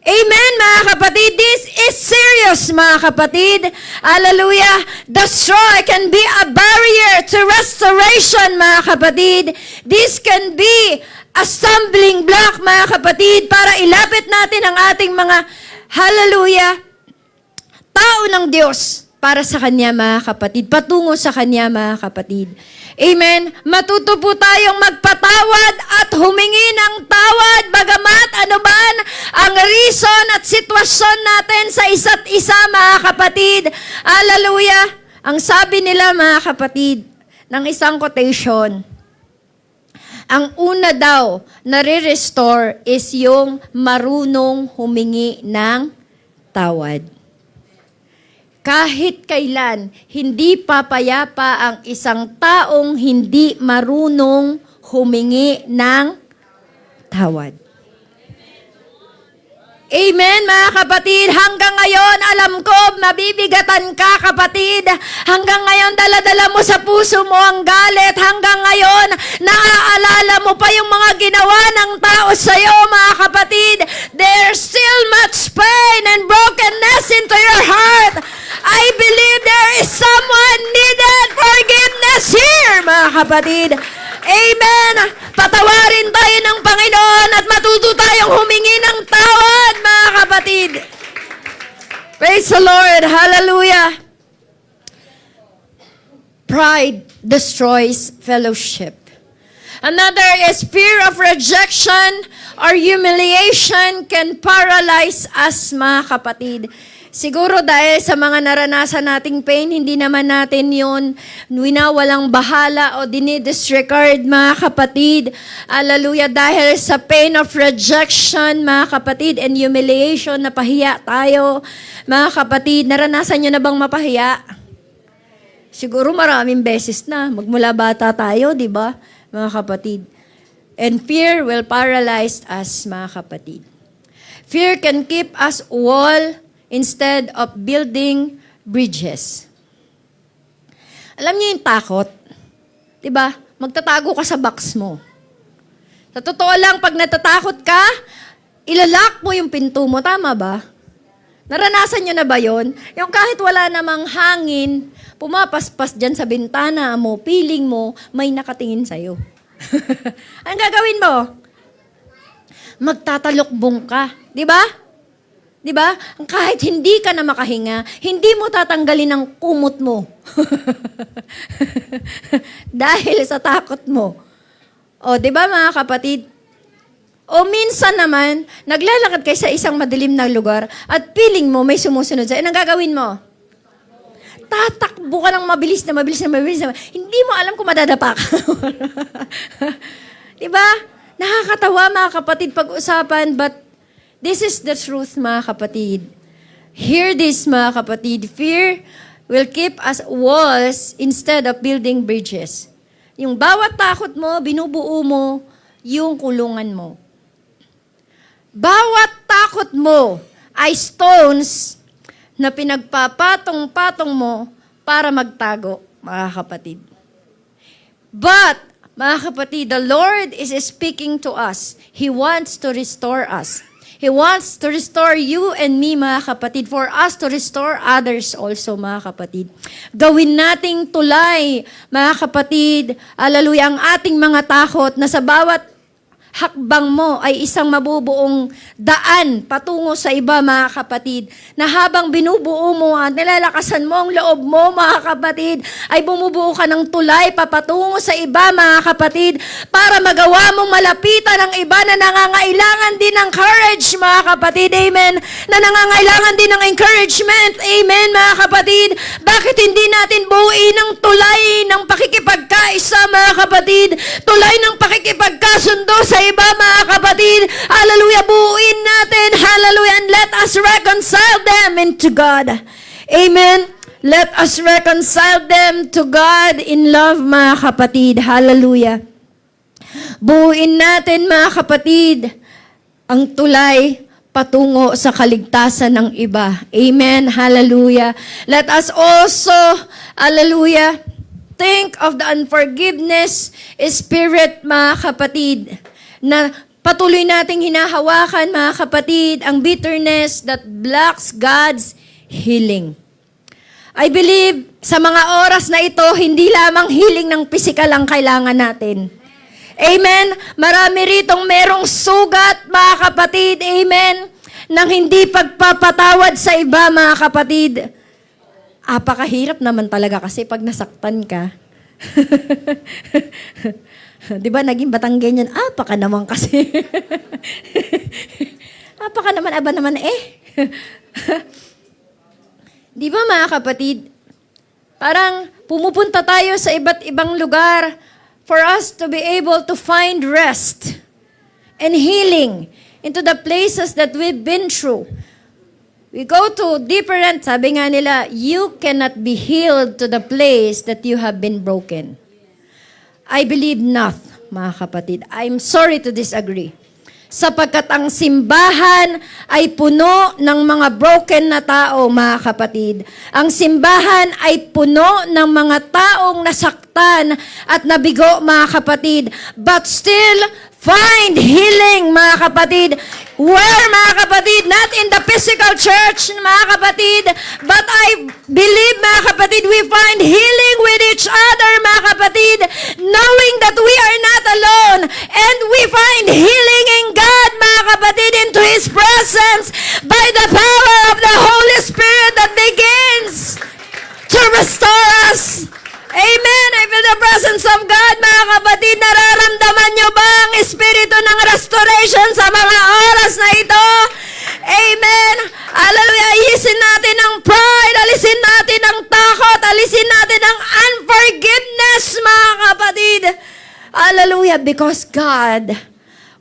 Amen, mga kapatid. This is serious, mga kapatid. Hallelujah. The straw can be a barrier to restoration, mga kapatid. This can be a stumbling block, mga kapatid, para ilapit natin ang ating mga, hallelujah, tao ng Diyos para sa Kanya, mga kapatid. Patungo sa Kanya, mga kapatid. Amen. Matuto po tayong magpatawad at humingi ng tawad bagamat anuman ang reason at sitwasyon natin sa isa't isa, mga kapatid. Hallelujah. Ang sabi nila, mga kapatid, ng isang quotation, ang una daw na re-restore is yung marunong humingi ng tawad. Kahit kailan, hindi papayapa ang isang taong hindi marunong humingi ng tawad. Amen, mga kapatid. Hanggang ngayon, alam ko, mabibigatan ka, kapatid. Hanggang ngayon, dala-dala mo sa puso mo ang galit. Hanggang ngayon, naaalala mo pa yung mga ginawa ng tao sa'yo, mga kapatid. There's still much pain and brokenness into your heart. I believe there is someone needed forgiveness here, mga kapatid. Amen. Patawarin tayo ng Panginoon at matuto tayong humingi ng tawad, mga kapatid. Praise the Lord. Hallelujah. Pride destroys fellowship. Another is fear of rejection or humiliation can paralyze us, mga kapatid. Siguro dahil sa mga naranasan nating pain, hindi naman natin yun winawalang bahala o dinidisregard, mga kapatid. Hallelujah. Dahil sa pain of rejection, mga kapatid, and humiliation, napahiya tayo. Mga kapatid, naranasan nyo na bang mapahiya? Siguro maraming beses na. Magmula bata tayo, di ba, mga kapatid? And fear will paralyze us, mga kapatid. Fear can keep us wall instead of building bridges. Alam niyo yung takot? Diba? Magtatago ka sa box mo. Sa totoo lang, pag natatakot ka, ilalak mo yung pinto mo. Tama ba? Naranasan niyo na ba yon? Yung kahit wala namang hangin, pumapaspas dyan sa bintana mo, feeling mo, may nakatingin sa'yo. Ang gagawin mo? Magtatalokbong ka. Diba? Diba? Kahit hindi ka na makahinga, hindi mo tatanggalin ang kumot mo. Dahil sa takot mo. O, diba, mga kapatid? O minsan naman, naglalakad kayo sa isang madilim na lugar at feeling mo may sumusunod sa'yo. Anong gagawin mo? Tatakbo ka ng mabilis na mabilis na mabilis na. Hindi mo alam kung madadapa ka. Diba? Nakakatawa mga kapatid pag-usapan, but this is the truth mga kapatid. Hear this mga kapatid. Fear will keep us walls instead of building bridges. Yung bawat takot mo, binubuo mo yung kulungan mo. Bawat takot mo ay stones na pinagpapatong-patong mo para magtago, mga kapatid. But, mga kapatid, the Lord is speaking to us. He wants to restore us. He wants to restore you and me, mga kapatid, for us to restore others also, mga kapatid. Gawin nating tulay, mga kapatid, hallelujah, ang ating mga takot na sa bawat hakbang mo ay isang mabubuong daan patungo sa iba, mga kapatid, na habang binubuo mo at nilalakasan mo ang loob mo, mga kapatid, ay bumubuo ka ng tulay papatungo sa iba, mga kapatid, para magawa mong malapitan ang iba na nangangailangan din ng courage, mga kapatid, amen, na nangangailangan din ng encouragement, amen, mga kapatid. Bakit hindi natin buuin ang tulay ng pakikipagkaisa, mga kapatid, tulay ng pakikipagkasundo sa iba, mga kapatid, hallelujah, buuin natin, hallelujah, and let us reconcile them into God. Amen. Let us reconcile them to God in love, mga kapatid. Hallelujah. Buuin natin, mga kapatid, ang tulay patungo sa kaligtasan ng iba. Amen. Hallelujah. Let us also, hallelujah, think of the unforgiveness spirit, mga kapatid, na patuloy nating hinahawakan, mga kapatid, ang bitterness that blocks God's healing. I believe, sa mga oras na ito, hindi lamang healing ng physical ang kailangan natin. Amen? Marami ritong merong sugat, mga kapatid, amen, ng hindi pagpapatawad sa iba, mga kapatid. Apakahirap naman talaga kasi pag nasaktan ka. Di ba, naging Batanggenyan, apaka naman kasi. Apaka naman, aba naman Di ba, mga kapatid, parang pumupunta tayo sa iba't ibang lugar for us to be able to find rest and healing into the places that we've been through. We go to different, sabi nga nila, you cannot be healed to the place that you have been broken. I believe not, mga kapatid. I'm sorry to disagree. Sapagkat ang simbahan ay puno ng mga broken na tao, mga kapatid. Ang simbahan ay puno ng mga taong nasaktan at nabigo, mga kapatid. But still, find healing, mga kapatid. Where, mga kapatid? Not in the physical church, mga kapatid. But I believe, mga kapatid, we find healing with each other, mga kapatid, knowing that we are not alone. And we find healing in God, mga kapatid, into His presence by the power of the Holy Spirit that begins to restore us. Amen. I feel the presence of God, mga kapatid. Nararamdaman nyo ba ang espiritu ng restoration sa mga oras na ito? Amen. Hallelujah. Alisin natin ang pride. Alisin natin ang takot. Alisin natin ang unforgiveness, mga kapatid. Hallelujah. Because God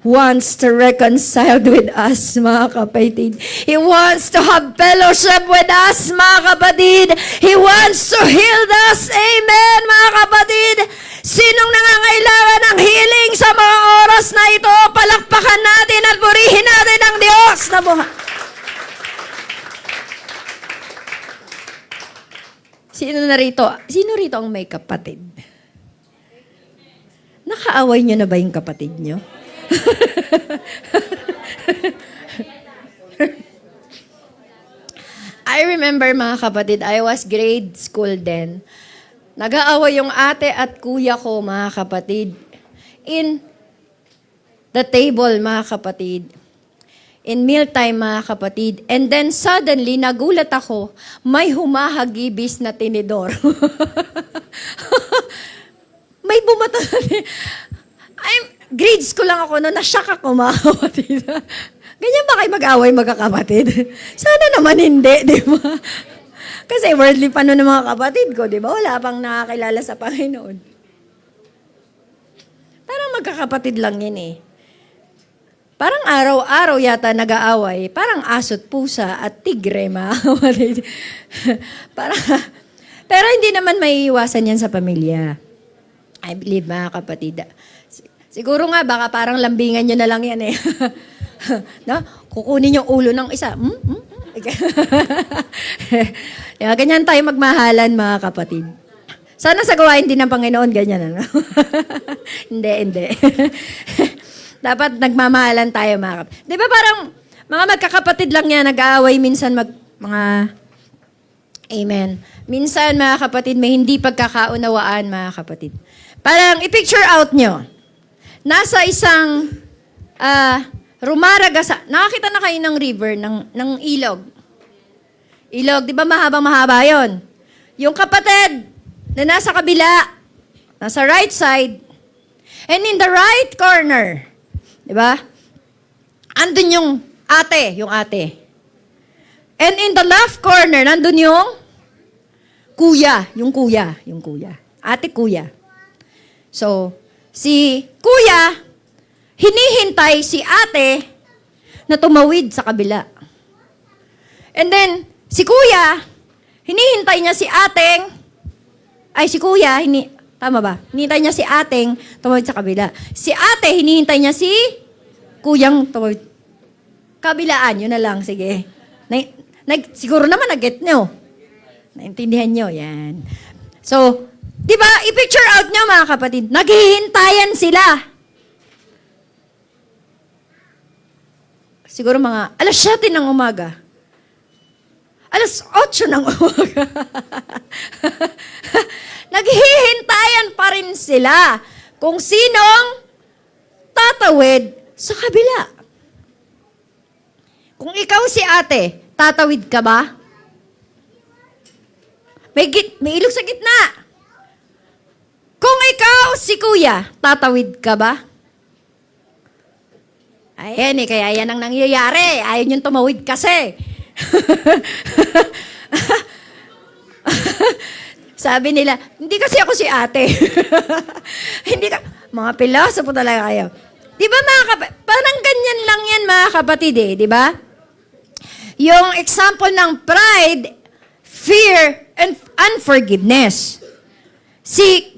wants to reconcile with us, mga kapatid. He wants to have fellowship with us, mga kapatid. He wants to heal us. Amen, mga kapatid. Sinong nangangailangan ng healing sa mga oras na ito? Palakpakan natin at purihin natin ang Diyos na buhay. Sino rito ang may kapatid? Nakaaway nyo na ba yung kapatid nyo? I remember, mga kapatid, I was grade school then. Nag-aaway yung ate at kuya ko, mga kapatid, in the table, mga kapatid. In mealtime, mga kapatid. And then suddenly, nagulat ako, may humahagibis na tinidor. May bumata. grades ko lang ako noon, na-shock ako mga kapatid. Ganyan ba kayo mag-away magkakapatid? Sana naman hindi, di ba? Kasi worldly pa noon ng mga kapatid ko, di ba? Wala pang nakakilala sa Panginoon. Parang magkakapatid lang yun eh. Parang araw-araw yata nag-aaway. Parang aso't pusa at tigre, mga kapatid. Pero hindi naman maiiwasan yan sa pamilya. I believe, mga kapatid. Siguro nga, baka parang lambingan nyo na lang yan eh. No? Kukunin yung ulo ng isa. Ganyan tayo magmahalan, mga kapatid. Sana sa gawain din ng Panginoon, ganyan. Ano? Hindi. Dapat nagmamahalan tayo, mga kapatid. Di ba parang mga magkakapatid lang yan, nag-aaway minsan Amen. Minsan, mga kapatid, may hindi pagkakaunawaan, mga kapatid. Parang i-picture out nyo. Nasa isang Rumaraga nakakita na kayo ng river, ng ilog. Ilog, di ba mahabang-mahaba yon? Yung kapatid na nasa kabila, nasa right side, and in the right corner, di ba? Andun yung ate. And in the left corner, nandun yung kuya. Ate kuya. So, si kuya, hinihintay si ate na tumawid sa kabila. And then, si kuya, hinihintay niya si kuya, tama ba? Hinihintay niya si ateng tumawid sa kabila. Si ate, hinihintay niya si kuyang tumawid. Kabilaan, yun na lang, sige. Siguro naman nag-get nyo. Naintindihan nyo, yan. So, di ba, i-picture out nyo mga kapatid, naghihintayan sila. Siguro mga 7:00 ng umaga. 8:00 ng umaga. Naghihintayan pa rin sila kung sinong tatawid sa kabila. Kung ikaw si ate, tatawid ka ba? May ilog sa gitna. Kung ikaw si kuya, tatawid ka ba? Ayan kaya yan ang nangyayari. Ayaw niyong tumawid kasi. Sabi nila, hindi kasi ako si ate. Hindi ka, mga pilosopo talaga kayo. Di ba mga kapatid, parang ganyan lang yan mga kapatid eh, di ba? Yung example ng pride, fear, and unforgiveness. Si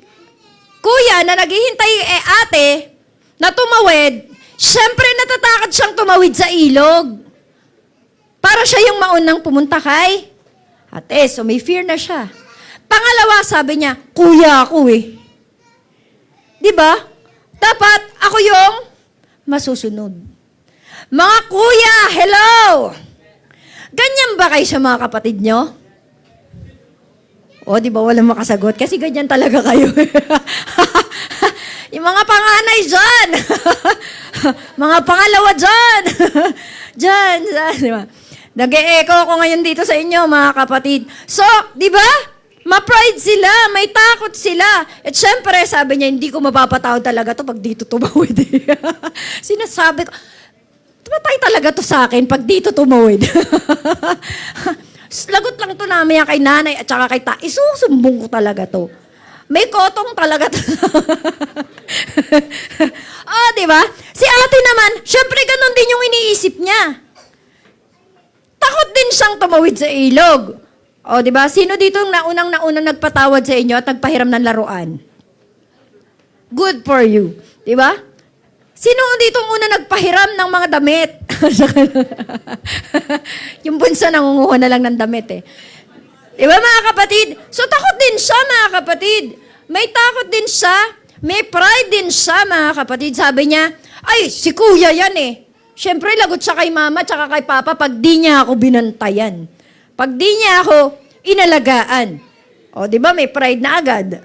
kuya na naghihintay ate na tumawid, siyempre natatakot siyang tumawid sa ilog. Para siya yung maunang pumunta kay ate. So may fear na siya. Pangalawa, sabi niya, kuya ako eh. Di ba? Dapat ako yung masusunod. Mga kuya, hello! Ganyan ba kayo sa mga kapatid nyo? O, di ba walang makasagot? Kasi ganyan talaga kayo. Yung mga panganay dyan. Mga pangalawa dyan. Dyan. Di ba? Nag-e-echo ako ngayon dito sa inyo, mga kapatid. So, di ba? Ma-pride sila, may takot sila. At syempre, sabi niya, hindi ko mapapatawad talaga to pag dito tumawid. Sinasabi ko, tumatay talaga to sa akin pag dito tumawid. Lagot lang to namin kay nanay at saka kay isusumbong ko talaga to. May kotong talaga to. Oh, di ba? Si ate naman, syempre ganun din yung iniisip niya. Takot din siyang tumawid sa ilog. O, di ba? Sino dito naunang nagpatawad sa inyo at nagpahiram ng laruan? Good for you. Di ba? Sino dito una nagpahiram ng mga damit? Yung bunso nangunguha na lang ng damit eh. Di ba mga kapatid? So takot din siya mga kapatid. May takot din siya. May pride din siya mga kapatid. Sabi niya, ay, si kuya yan eh. Siyempre, lagot siya kay mama tsaka kay papa pag di niya ako binantayan. Pag di niya ako inalagaan. O, di ba, may pride na agad.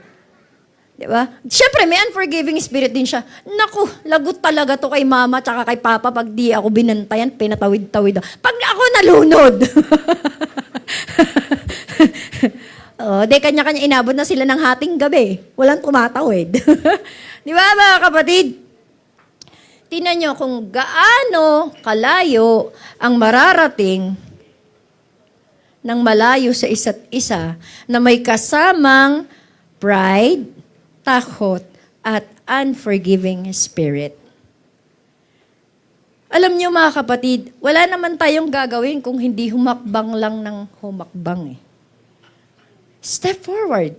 Di ba? Siyempre, may unforgiving spirit din siya. Naku, lagot talaga to kay mama tsaka kay papa pag di ako binantayan, pinatawid-tawid. Pag ako nalunod. Di kanya-kanya inabot na sila ng hating gabi. Walang tumatawid. Di ba, mga kapatid? Tingnan nyo kung gaano kalayo ang mararating ng malayo sa isa't isa na may kasamang pride, takot, at unforgiving spirit. Alam niyo mga kapatid, wala naman tayong gagawin kung hindi humakbang lang ng humakbang eh. Step forward.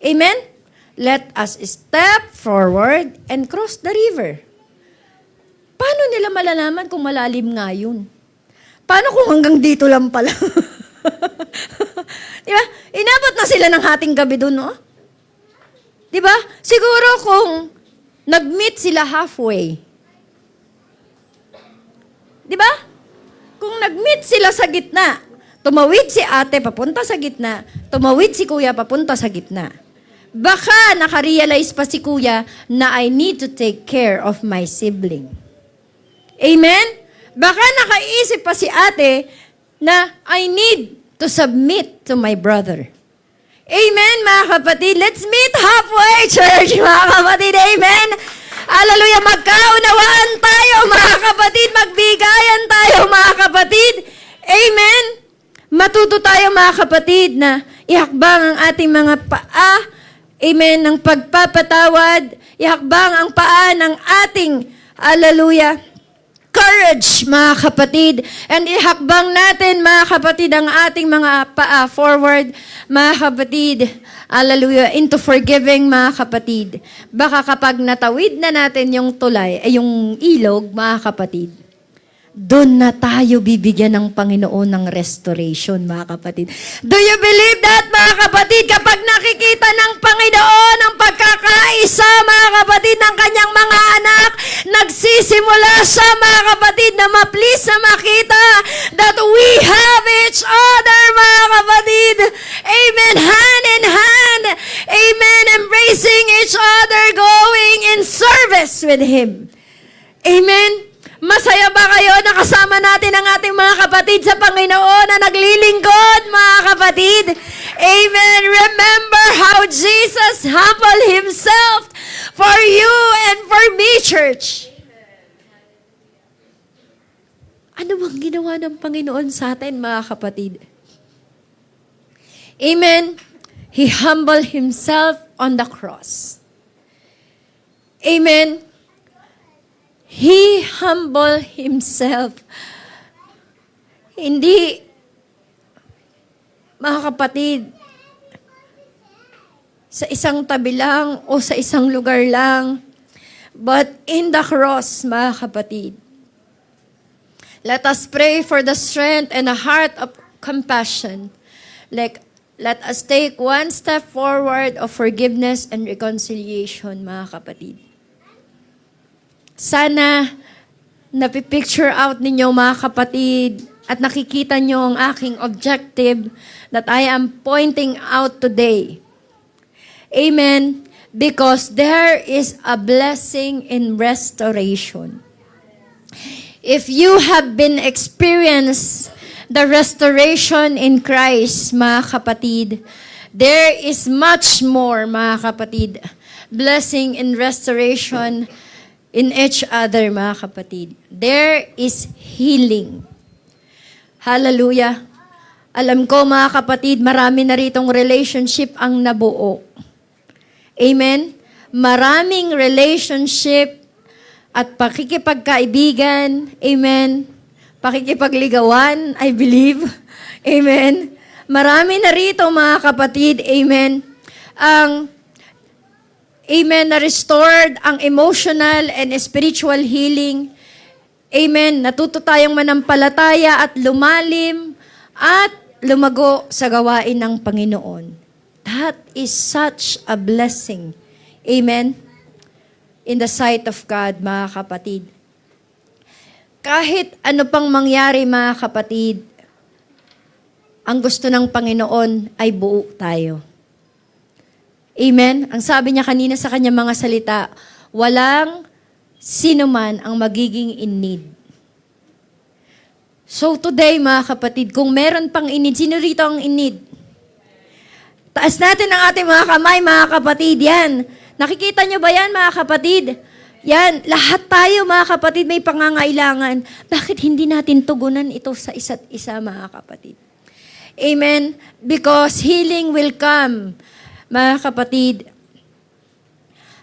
Amen? Let us step forward and cross the river. Paano nila malalaman kung malalim nga yun? Paano kung hanggang dito lang pala? Di ba? Inabot na sila ng hating gabi doon, no? Di ba? Siguro kung nag-meet sila halfway. Di ba? Kung nag-meet sila sa gitna, tumawid si ate papunta sa gitna, tumawid si kuya papunta sa gitna. Baka nakarealize pa si kuya na I need to take care of my sibling. Amen? Baka nakaisip pa si ate na I need to submit to my brother. Amen, mga kapatid. Let's meet halfway, church, mga kapatid. Amen. Hallelujah. Magkaunawaan tayo, mga kapatid. Magbigayan tayo, mga kapatid. Amen. Matuto tayo, mga kapatid, na ihakbang ang ating mga paa. Amen. Ng pagpapatawad. Ihakbang ang paa ng ating, hallelujah, courage, mga kapatid. And ihakbang natin, mga kapatid, ang ating mga paa forward, mga kapatid. Hallelujah. Into forgiving, mga kapatid. Baka kapag natawid na natin yung tulay, yung ilog, mga kapatid, doon na tayo bibigyan ng Panginoon ng restoration, mga kapatid. Do you believe that, mga kapatid? Kapag nakikita ng Panginoon ang pagkakaisa, mga kapatid, ng kanyang mga anak, nagsisimula siya, mga kapatid, na ma-please na makita that we have each other, mga kapatid. Amen. Hand in hand. Amen. Embracing each other, going in service with Him. Amen. Masaya ba kayo na kasama natin ang ating mga kapatid sa Panginoon na naglilingkod, mga kapatid? Amen. Remember how Jesus humbled Himself for you and for me, church. Ano bang ginawa ng Panginoon sa atin, mga kapatid? Amen. He humbled Himself on the cross. Amen. He humbled Himself. Hindi, mga kapatid, sa isang tabi lang o sa isang lugar lang, but in the cross, mga kapatid. Let us pray for the strength and a heart of compassion. Let us take one step forward of forgiveness and reconciliation, mga kapatid. Sana napipicture out ninyo, mga kapatid, at nakikita nyo ang aking objective that I am pointing out today. Amen. Because there is a blessing in restoration. If you have been experienced the restoration in Christ, mga kapatid, there is much more, mga kapatid, blessing in restoration in each other, mga kapatid. There is healing. Hallelujah. Alam ko, mga kapatid, marami na ritong relationship ang nabuo. Amen? Maraming relationship at pakikipagkaibigan. Amen? Pakikipagligawan, I believe. Amen? Marami na rito, mga kapatid. Amen? Amen, na-restored ang emotional and spiritual healing. Amen, natuto tayong manampalataya at lumalim at lumago sa gawain ng Panginoon. That is such a blessing. Amen, in the sight of God, mga kapatid. Kahit ano pang mangyari, mga kapatid, ang gusto ng Panginoon ay buo tayo. Amen? Ang sabi niya kanina sa kanyang mga salita, walang sino man ang magiging in need. So today, mga kapatid, kung meron pang in need, sino rito ang in need? Taas natin ang ating mga kamay, mga kapatid. Yan. Nakikita nyo ba yan, mga kapatid? Yan, lahat tayo mga kapatid may pangangailangan. Bakit hindi natin tugunan ito sa isa't isa mga kapatid? Amen? Because healing will come, mga kapatid.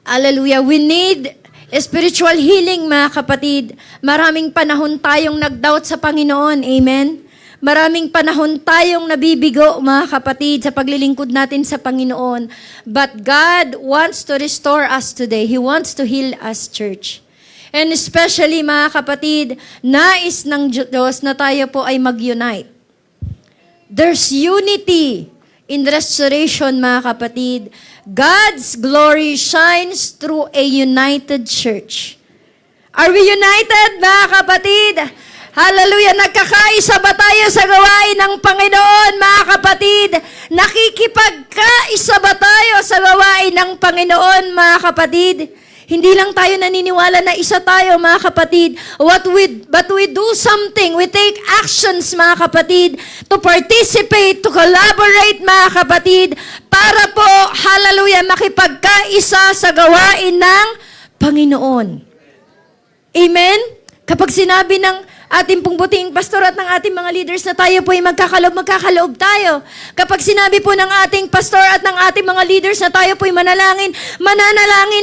Hallelujah. We need spiritual healing, mga kapatid. Maraming panahon tayong nag-doubt sa Panginoon. Amen? Maraming panahon tayong nabibigo, mga kapatid, sa paglilingkod natin sa Panginoon. But God wants to restore us today. He wants to heal us, church. And especially, mga kapatid, nais ng Diyos na tayo po ay mag-unite. There's unity in restoration, mga kapatid. God's glory shines through a united church. Are we united, mga kapatid? Hallelujah! Nagkakaisa ba tayo sa gawain ng Panginoon, mga kapatid? Nakikipagkaisa ba tayo sa gawain ng Panginoon, mga kapatid? Hindi lang tayo naniniwala na isa tayo, mga kapatid. But we do something. We take actions, mga kapatid, to participate, to collaborate, mga kapatid, para po, hallelujah, makipagkaisa sa gawain ng Panginoon. Amen? Kapag sinabi ng ating pong buting pastor at ng ating mga leaders na tayo po ay magkakaloob tayo. Kapag sinabi po ng ating pastor at ng ating mga leaders na tayo po ay mananalangin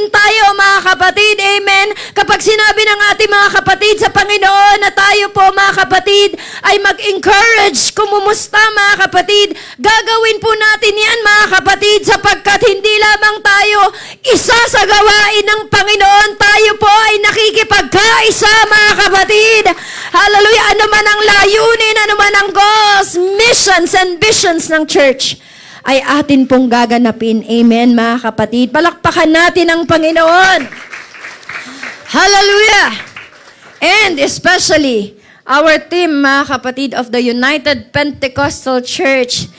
tayo, mga kapatid. Amen. Kapag sinabi ng ating mga kapatid sa Panginoon na tayo po, mga kapatid, ay mag-encourage, kumumusta, mga kapatid, gagawin po natin yan, mga kapatid, sapagkat hindi lamang tayo isa sa gawain ng Panginoon, tayo po ay nakikipagkaisa, mga kapatid. Hallelujah! Ano man ang layunin, ano man ang goals, missions and visions ng church ay atin pong gaganapin. Amen, mga kapatid. Palakpakan natin ang Panginoon. Hallelujah! And especially, our team, mga kapatid, of the United Pentecostal Church.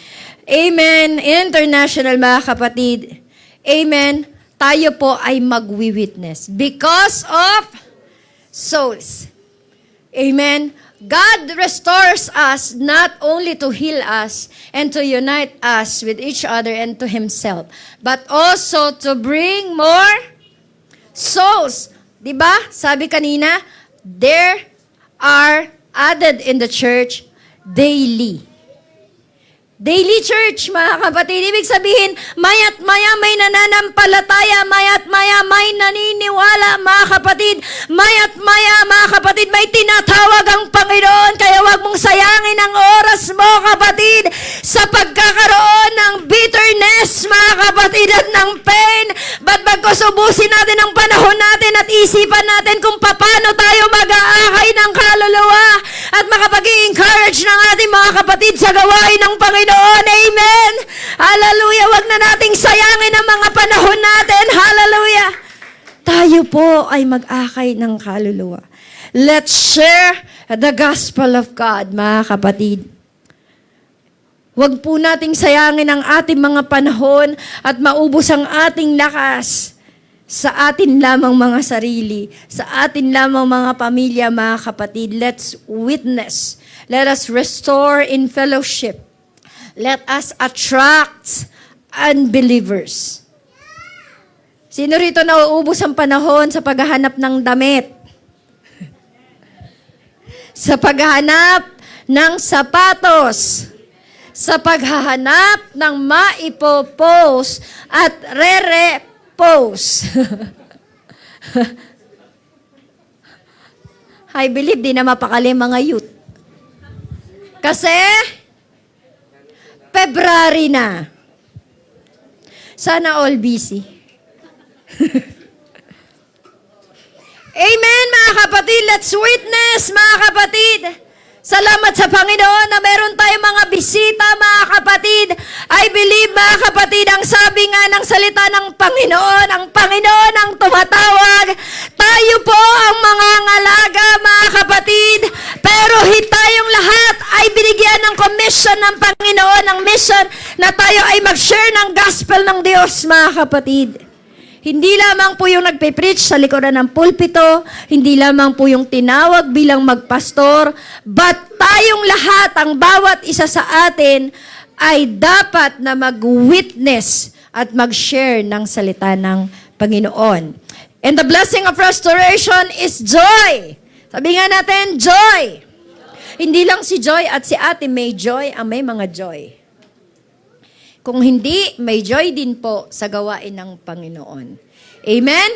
Amen. International, mga kapatid. Amen. Tayo po ay magwi-witness because of souls. Amen. God restores us not only to heal us and to unite us with each other and to Himself, but also to bring more souls. Diba? Sabi kanina, there are added in the church daily. Daily church, mga kapatid. Ibig sabihin, maya't maya may nananampalataya, maya't maya may naniniwala, mga kapatid. Maya't maya, mga kapatid, may tinatawag ang Panginoon. Kaya wag mong sayangin ang oras mo, kapatid, sa pagkakaroon ng bitterness, mga kapatid, at ng pain. But bagkos ubusin natin ang panahon natin at isipan natin kung paano tayo mag-aakay ng kaluluwa at makapag-i-encourage ng ating mga kapatid sa gawain ng Panginoon. Amen. Hallelujah. Wag na nating sayangin ang mga panahon natin. Hallelujah. Tayo po ay mag-akay ng kaluluwa. Let's share the gospel of God, mga kapatid. Wag po nating sayangin ang ating mga panahon at maubos ang ating lakas sa atin lamang mga sarili, sa atin lamang mga pamilya, mga kapatid. Let's witness. Let us restore in fellowship. Let us attract unbelievers. Sino rito nauubos ang panahon sa paghahanap ng damit? Sa paghahanap ng sapatos? Sa paghahanap ng maipopost at re-repost? I believe di na mapakali mga youth. Kasi February na. Sana all busy. Amen, mga kapatid. Let's witness, mga kapatid. Salamat sa Panginoon na meron tayong mga bisita, mga kapatid. I believe, mga kapatid, ang sabi nga ng salita ng Panginoon, ang Panginoon ang tumatawag. Tayo po ang mga ngalaga, mga kapatid. Pero tayong lahat ay binigyan ng commission ng Panginoon, ng mission na tayo ay mag-share ng gospel ng Diyos, mga kapatid. Hindi lamang po yung nagpe-preach sa likuran ng pulpito, hindi lamang po yung tinawag bilang magpastor, but tayong lahat, ang bawat isa sa atin, ay dapat na mag-witness at mag-share ng salita ng Panginoon. And the blessing of restoration is joy. Sabi nga natin, joy. Hindi lang si Joy at si Ate May Joy ang may mga joy. Kung hindi, may joy din po sa gawain ng Panginoon. Amen?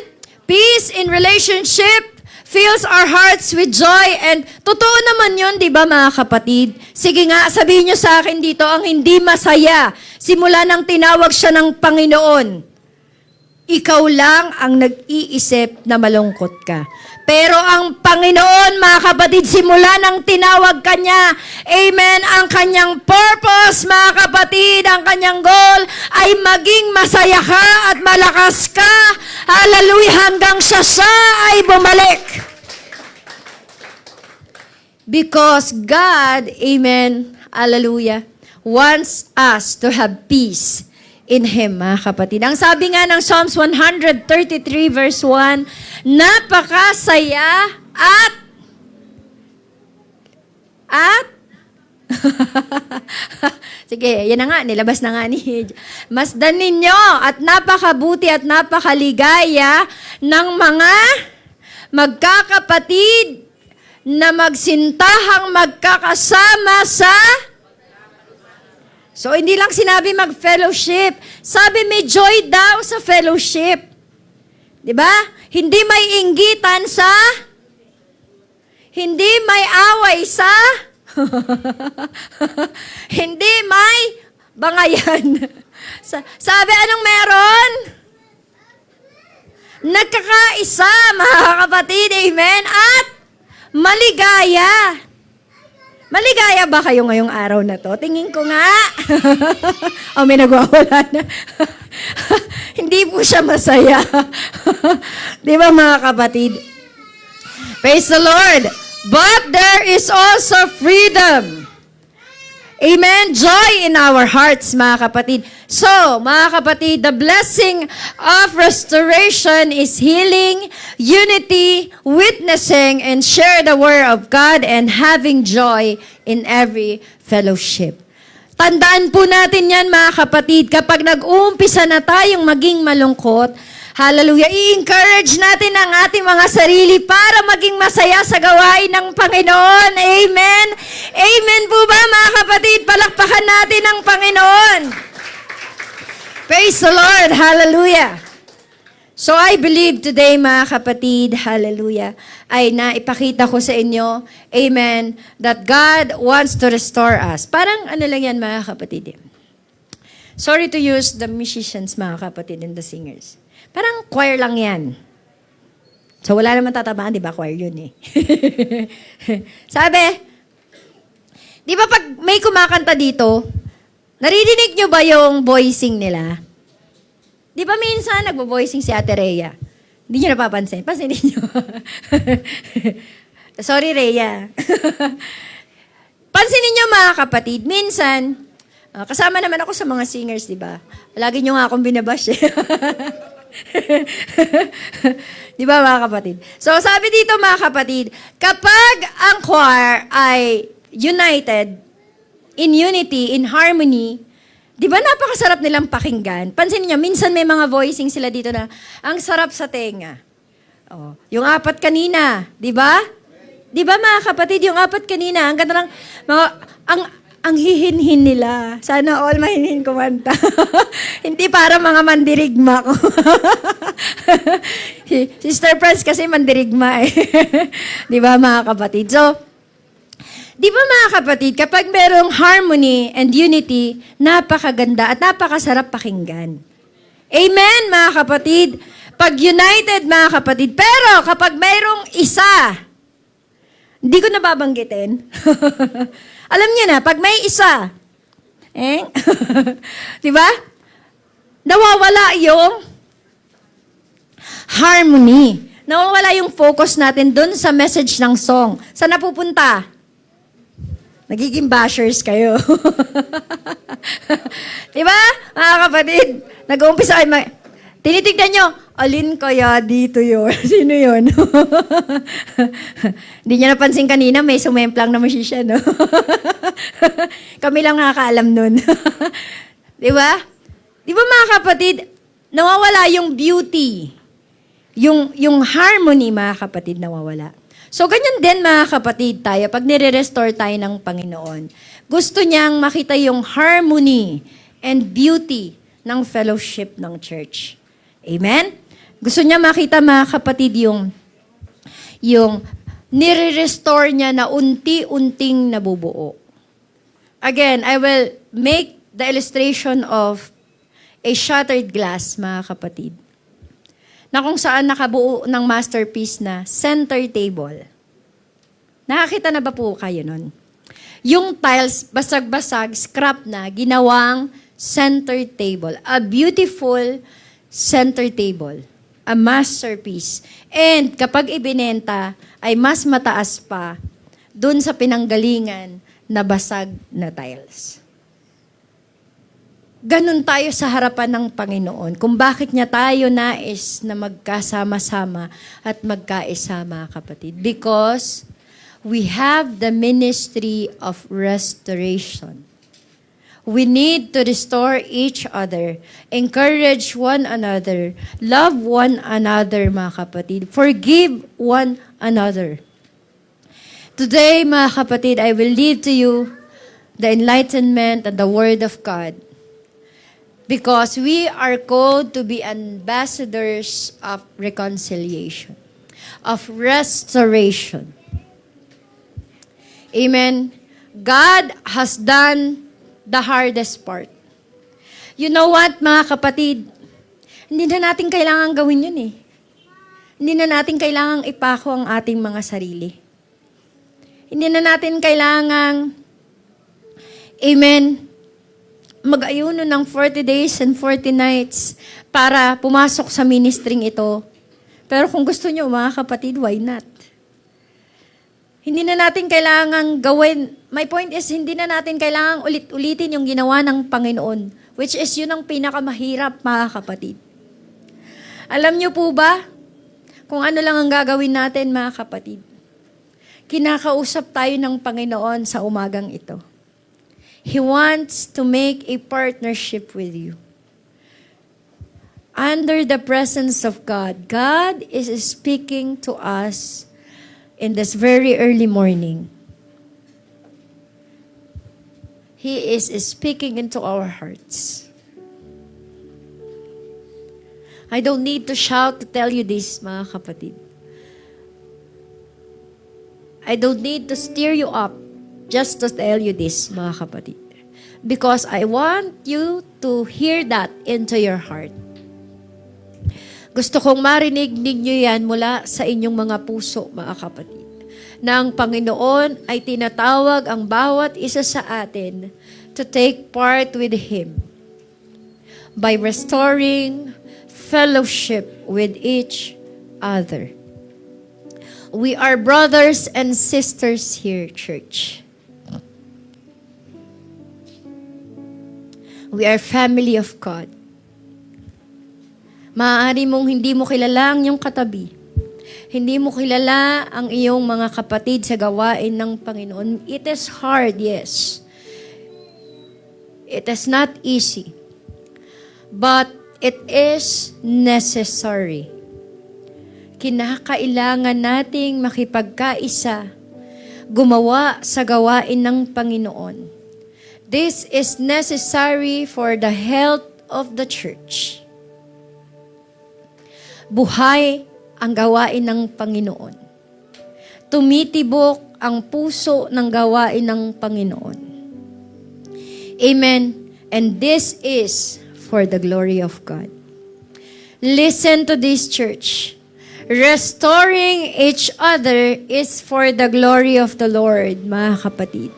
Peace in relationship fills our hearts with joy. And totoo naman yun, di ba mga kapatid? Sige nga, sabihin nyo sa akin dito, ang hindi masaya, simula nang tinawag siya ng Panginoon, ikaw lang ang nag-iisip na malungkot ka. Pero ang Panginoon, mga kapatid, simula nang tinawag ka niya, amen, ang kanyang purpose, mga kapatid, ang kanyang goal, ay maging masaya ka at malakas ka. Hallelujah, hanggang siya ay bumalik. Because God, amen, hallelujah, wants us to have peace in Him, mga kapatid. Ang sabi nga ng Psalms 133 verse 1, napakasaya at sige, yan na nga, nilabas na nga ni masdan ninyo at napakabuti at napakaligaya ng mga magkakapatid na magsintahang magkakasama sa So, hindi lang sinabi mag-fellowship. Sabi may joy daw sa fellowship. Diba? Hindi may inggitan sa, hindi may away sa, hindi may bangayan. Sabi, anong meron? Nagkakaisa, mga kapatid, amen? At maligaya. Maligaya ba kayo ngayong araw na to? Tingin ko nga. O, may nagwawala na. Hindi po siya masaya. Di ba mga kapatid? Praise the Lord. But there is also freedom. Amen? Joy in our hearts, mga kapatid. So, mga kapatid, the blessing of restoration is healing, unity, witnessing, and share the word of God and having joy in every fellowship. Tandaan po natin yan, mga kapatid, kapag nag-uumpisa na tayong maging malungkot, hallelujah, i-encourage natin ang ating mga sarili para maging masaya sa gawain ng Panginoon. Amen? Amen po ba, mga kapatid? Palakpakan natin ang Panginoon. Praise the Lord. Hallelujah. So I believe today, mga kapatid, hallelujah, ay naipakita ko sa inyo, amen, that God wants to restore us. Parang ano lang yan, mga kapatid. Sorry to use the musicians, mga kapatid, and the singers. Parang choir lang yan. So wala naman tatabaan, di ba? Choir yun eh. Sabi, di ba pag may kumakanta dito, naririnig nyo ba yung voicing nila? Di ba minsan nagbo-voicing si Ate Rhea? Hindi nyo napapansin. Pansinin nyo. Sorry, Rhea. Pansinin nyo, mga kapatid, minsan, kasama naman ako sa mga singers, di ba? Lagi nyo nga akong binabash eh. Di ba, mga kapatid? So, sabi dito, mga kapatid, kapag ang choir ay united, in unity, in harmony, di ba napakasarap nilang pakinggan? Pansin niyo, minsan may mga voicing sila dito na, ang sarap sa tenga. Oh, yung apat kanina, di ba? Di ba, mga kapatid, yung apat kanina, ang ganda ng, ang hihinhin nila. Sana all mahinhin kumanta. Hindi para mga mandirigma ko. Sister Franz kasi mandirigma eh. Di ba, mga kapatid? So, di ba, mga kapatid, kapag merong harmony and unity, napakaganda at napakasarap pakinggan. Amen, mga kapatid? Pag united, mga kapatid. Pero kapag mayroong isa, hindi ko nababanggitin. Alam niyo na, pag may isa, di ba? Nawawala yung harmony. Nawawala yung focus natin dun sa message ng song. Saan napupunta? Nagiging bashers kayo. Di ba, mga kapatid? Nag-uumpisa kayo, tinitignan nyo, alin kaya dito yun? Sino yun? Hindi nyo napansin kanina, may sumemplang na musician, no? Kami lang nakakaalam nun. Di ba? Di ba, mga kapatid, nawawala yung beauty yung harmony, mga kapatid, nawawala. So, ganyan din, mga kapatid, tayo, pag nire-restore tayo ng Panginoon, gusto niyang makita yung harmony and beauty ng fellowship ng church. Amen? Gusto niya makita, mga kapatid, yung nire-restore niya na unti-unting nabubuo. Again, I will make the illustration of a shattered glass, mga kapatid, na kung saan nakabuo ng masterpiece na center table. Nakakita na ba po kayo nun? Yung tiles, basag-basag, scrap na, ginawang center table. A beautiful center table. A masterpiece. And kapag ibinenta, ay mas mataas pa dun sa pinanggalingan na basag na tiles. Ganun tayo sa harapan ng Panginoon. Kung bakit niya tayo nais na magkasama-sama at magkaisa, mga kapatid. Because we have the ministry of restoration. We need to restore each other, encourage one another, love one another, mga kapatid. Forgive one another. Today, mga kapatid, I will leave to you the enlightenment and the Word of God. Because we are called to be ambassadors of reconciliation, of restoration. Amen. God has done the hardest part. You know what, mga kapatid? Hindi na natin kailangan gawin yun eh. Hindi na natin kailangan ipako ang ating mga sarili. Hindi na natin kailangan, amen, mag-ayuno ng 40 days and 40 nights para pumasok sa ministering ito. Pero kung gusto nyo, mga kapatid, why not? Hindi na natin kailangan gawin. My point is, hindi na natin kailangan ulit-ulitin yung ginawa ng Panginoon, which is yun ang pinakamahirap, mga kapatid. Alam nyo po ba kung ano lang ang gagawin natin, mga kapatid? Kinakausap tayo ng Panginoon sa umagang ito. He wants to make a partnership with you. Under the presence of God, God is speaking to us in this very early morning. He is speaking into our hearts. I don't need to shout to tell you this, mga kapatid. I don't need to stir you up just to tell you this, mga kapatid. Because I want you to hear that into your heart. Gusto kong marinig ninyo yan mula sa inyong mga puso, mga kapatid. Na ang Panginoon ay tinatawag ang bawat isa sa atin to take part with Him by restoring fellowship with each other. We are brothers and sisters here, church. We are family of God. Maaari mong hindi mo kilala ang iyong katabi. Hindi mo kilala ang iyong mga kapatid sa gawain ng Panginoon. It is hard, yes. It is not easy. But it is necessary. Kinakailangan nating makipagkaisa, gumawa sa gawain ng Panginoon. This is necessary for the health of the church. Buhay ang gawain ng Panginoon. Tumitibok ang puso ng gawain ng Panginoon. Amen. And this is for the glory of God. Listen to this, church. Restoring each other is for the glory of the Lord, mga kapatid.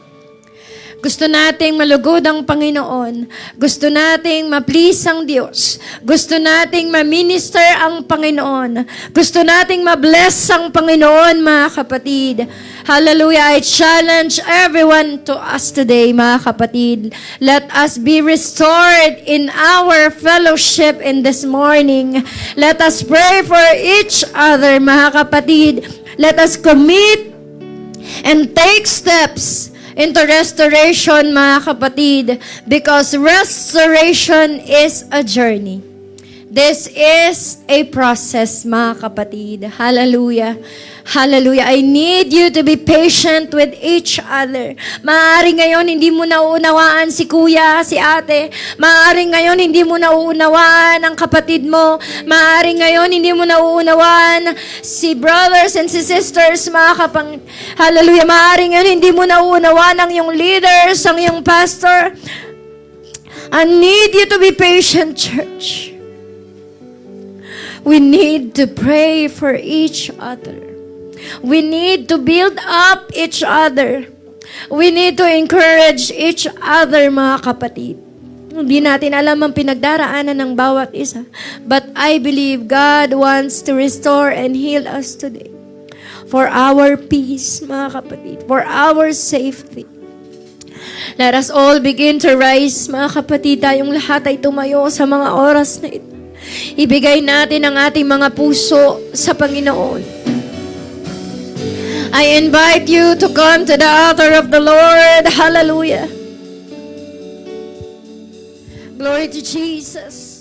Gusto nating malugod ang Panginoon. Gusto nating ma-please ang Diyos. Gusto nating ma-minister ang Panginoon. Gusto nating ma-bless ang Panginoon, mga kapatid. Hallelujah. I challenge everyone to us today, mga kapatid. Let us be restored in our fellowship in this morning. Let us pray for each other, mga kapatid. Let us commit and take steps into restoration, mga kapatid, because restoration is a journey. This is a process, mga kapatid. Hallelujah. Hallelujah. I need you to be patient with each other. Maaari ngayon hindi mo nauunawaan si kuya, si ate. Maaari ngayon hindi mo nauunawaan ang kapatid mo. Maaari ngayon hindi mo nauunawaan si brothers and si sisters, Hallelujah. Maaari ngayon hindi mo nauunawaan ang iyong leaders, ang iyong pastor. I need you to be patient, church. We need to pray for each other. We need to build up each other. We need to encourage each other, mga kapatid. Hindi natin alam ang pinagdaraanan ng bawat isa. But I believe God wants to restore and heal us today. For our peace, mga kapatid. For our safety. Let us all begin to rise, mga kapatid. Tayong lahat ay tumayo sa mga oras na ito. Ibigay natin ang ating mga puso sa Panginoon. I invite you to come to the altar of the Lord. Hallelujah. Glory to Jesus.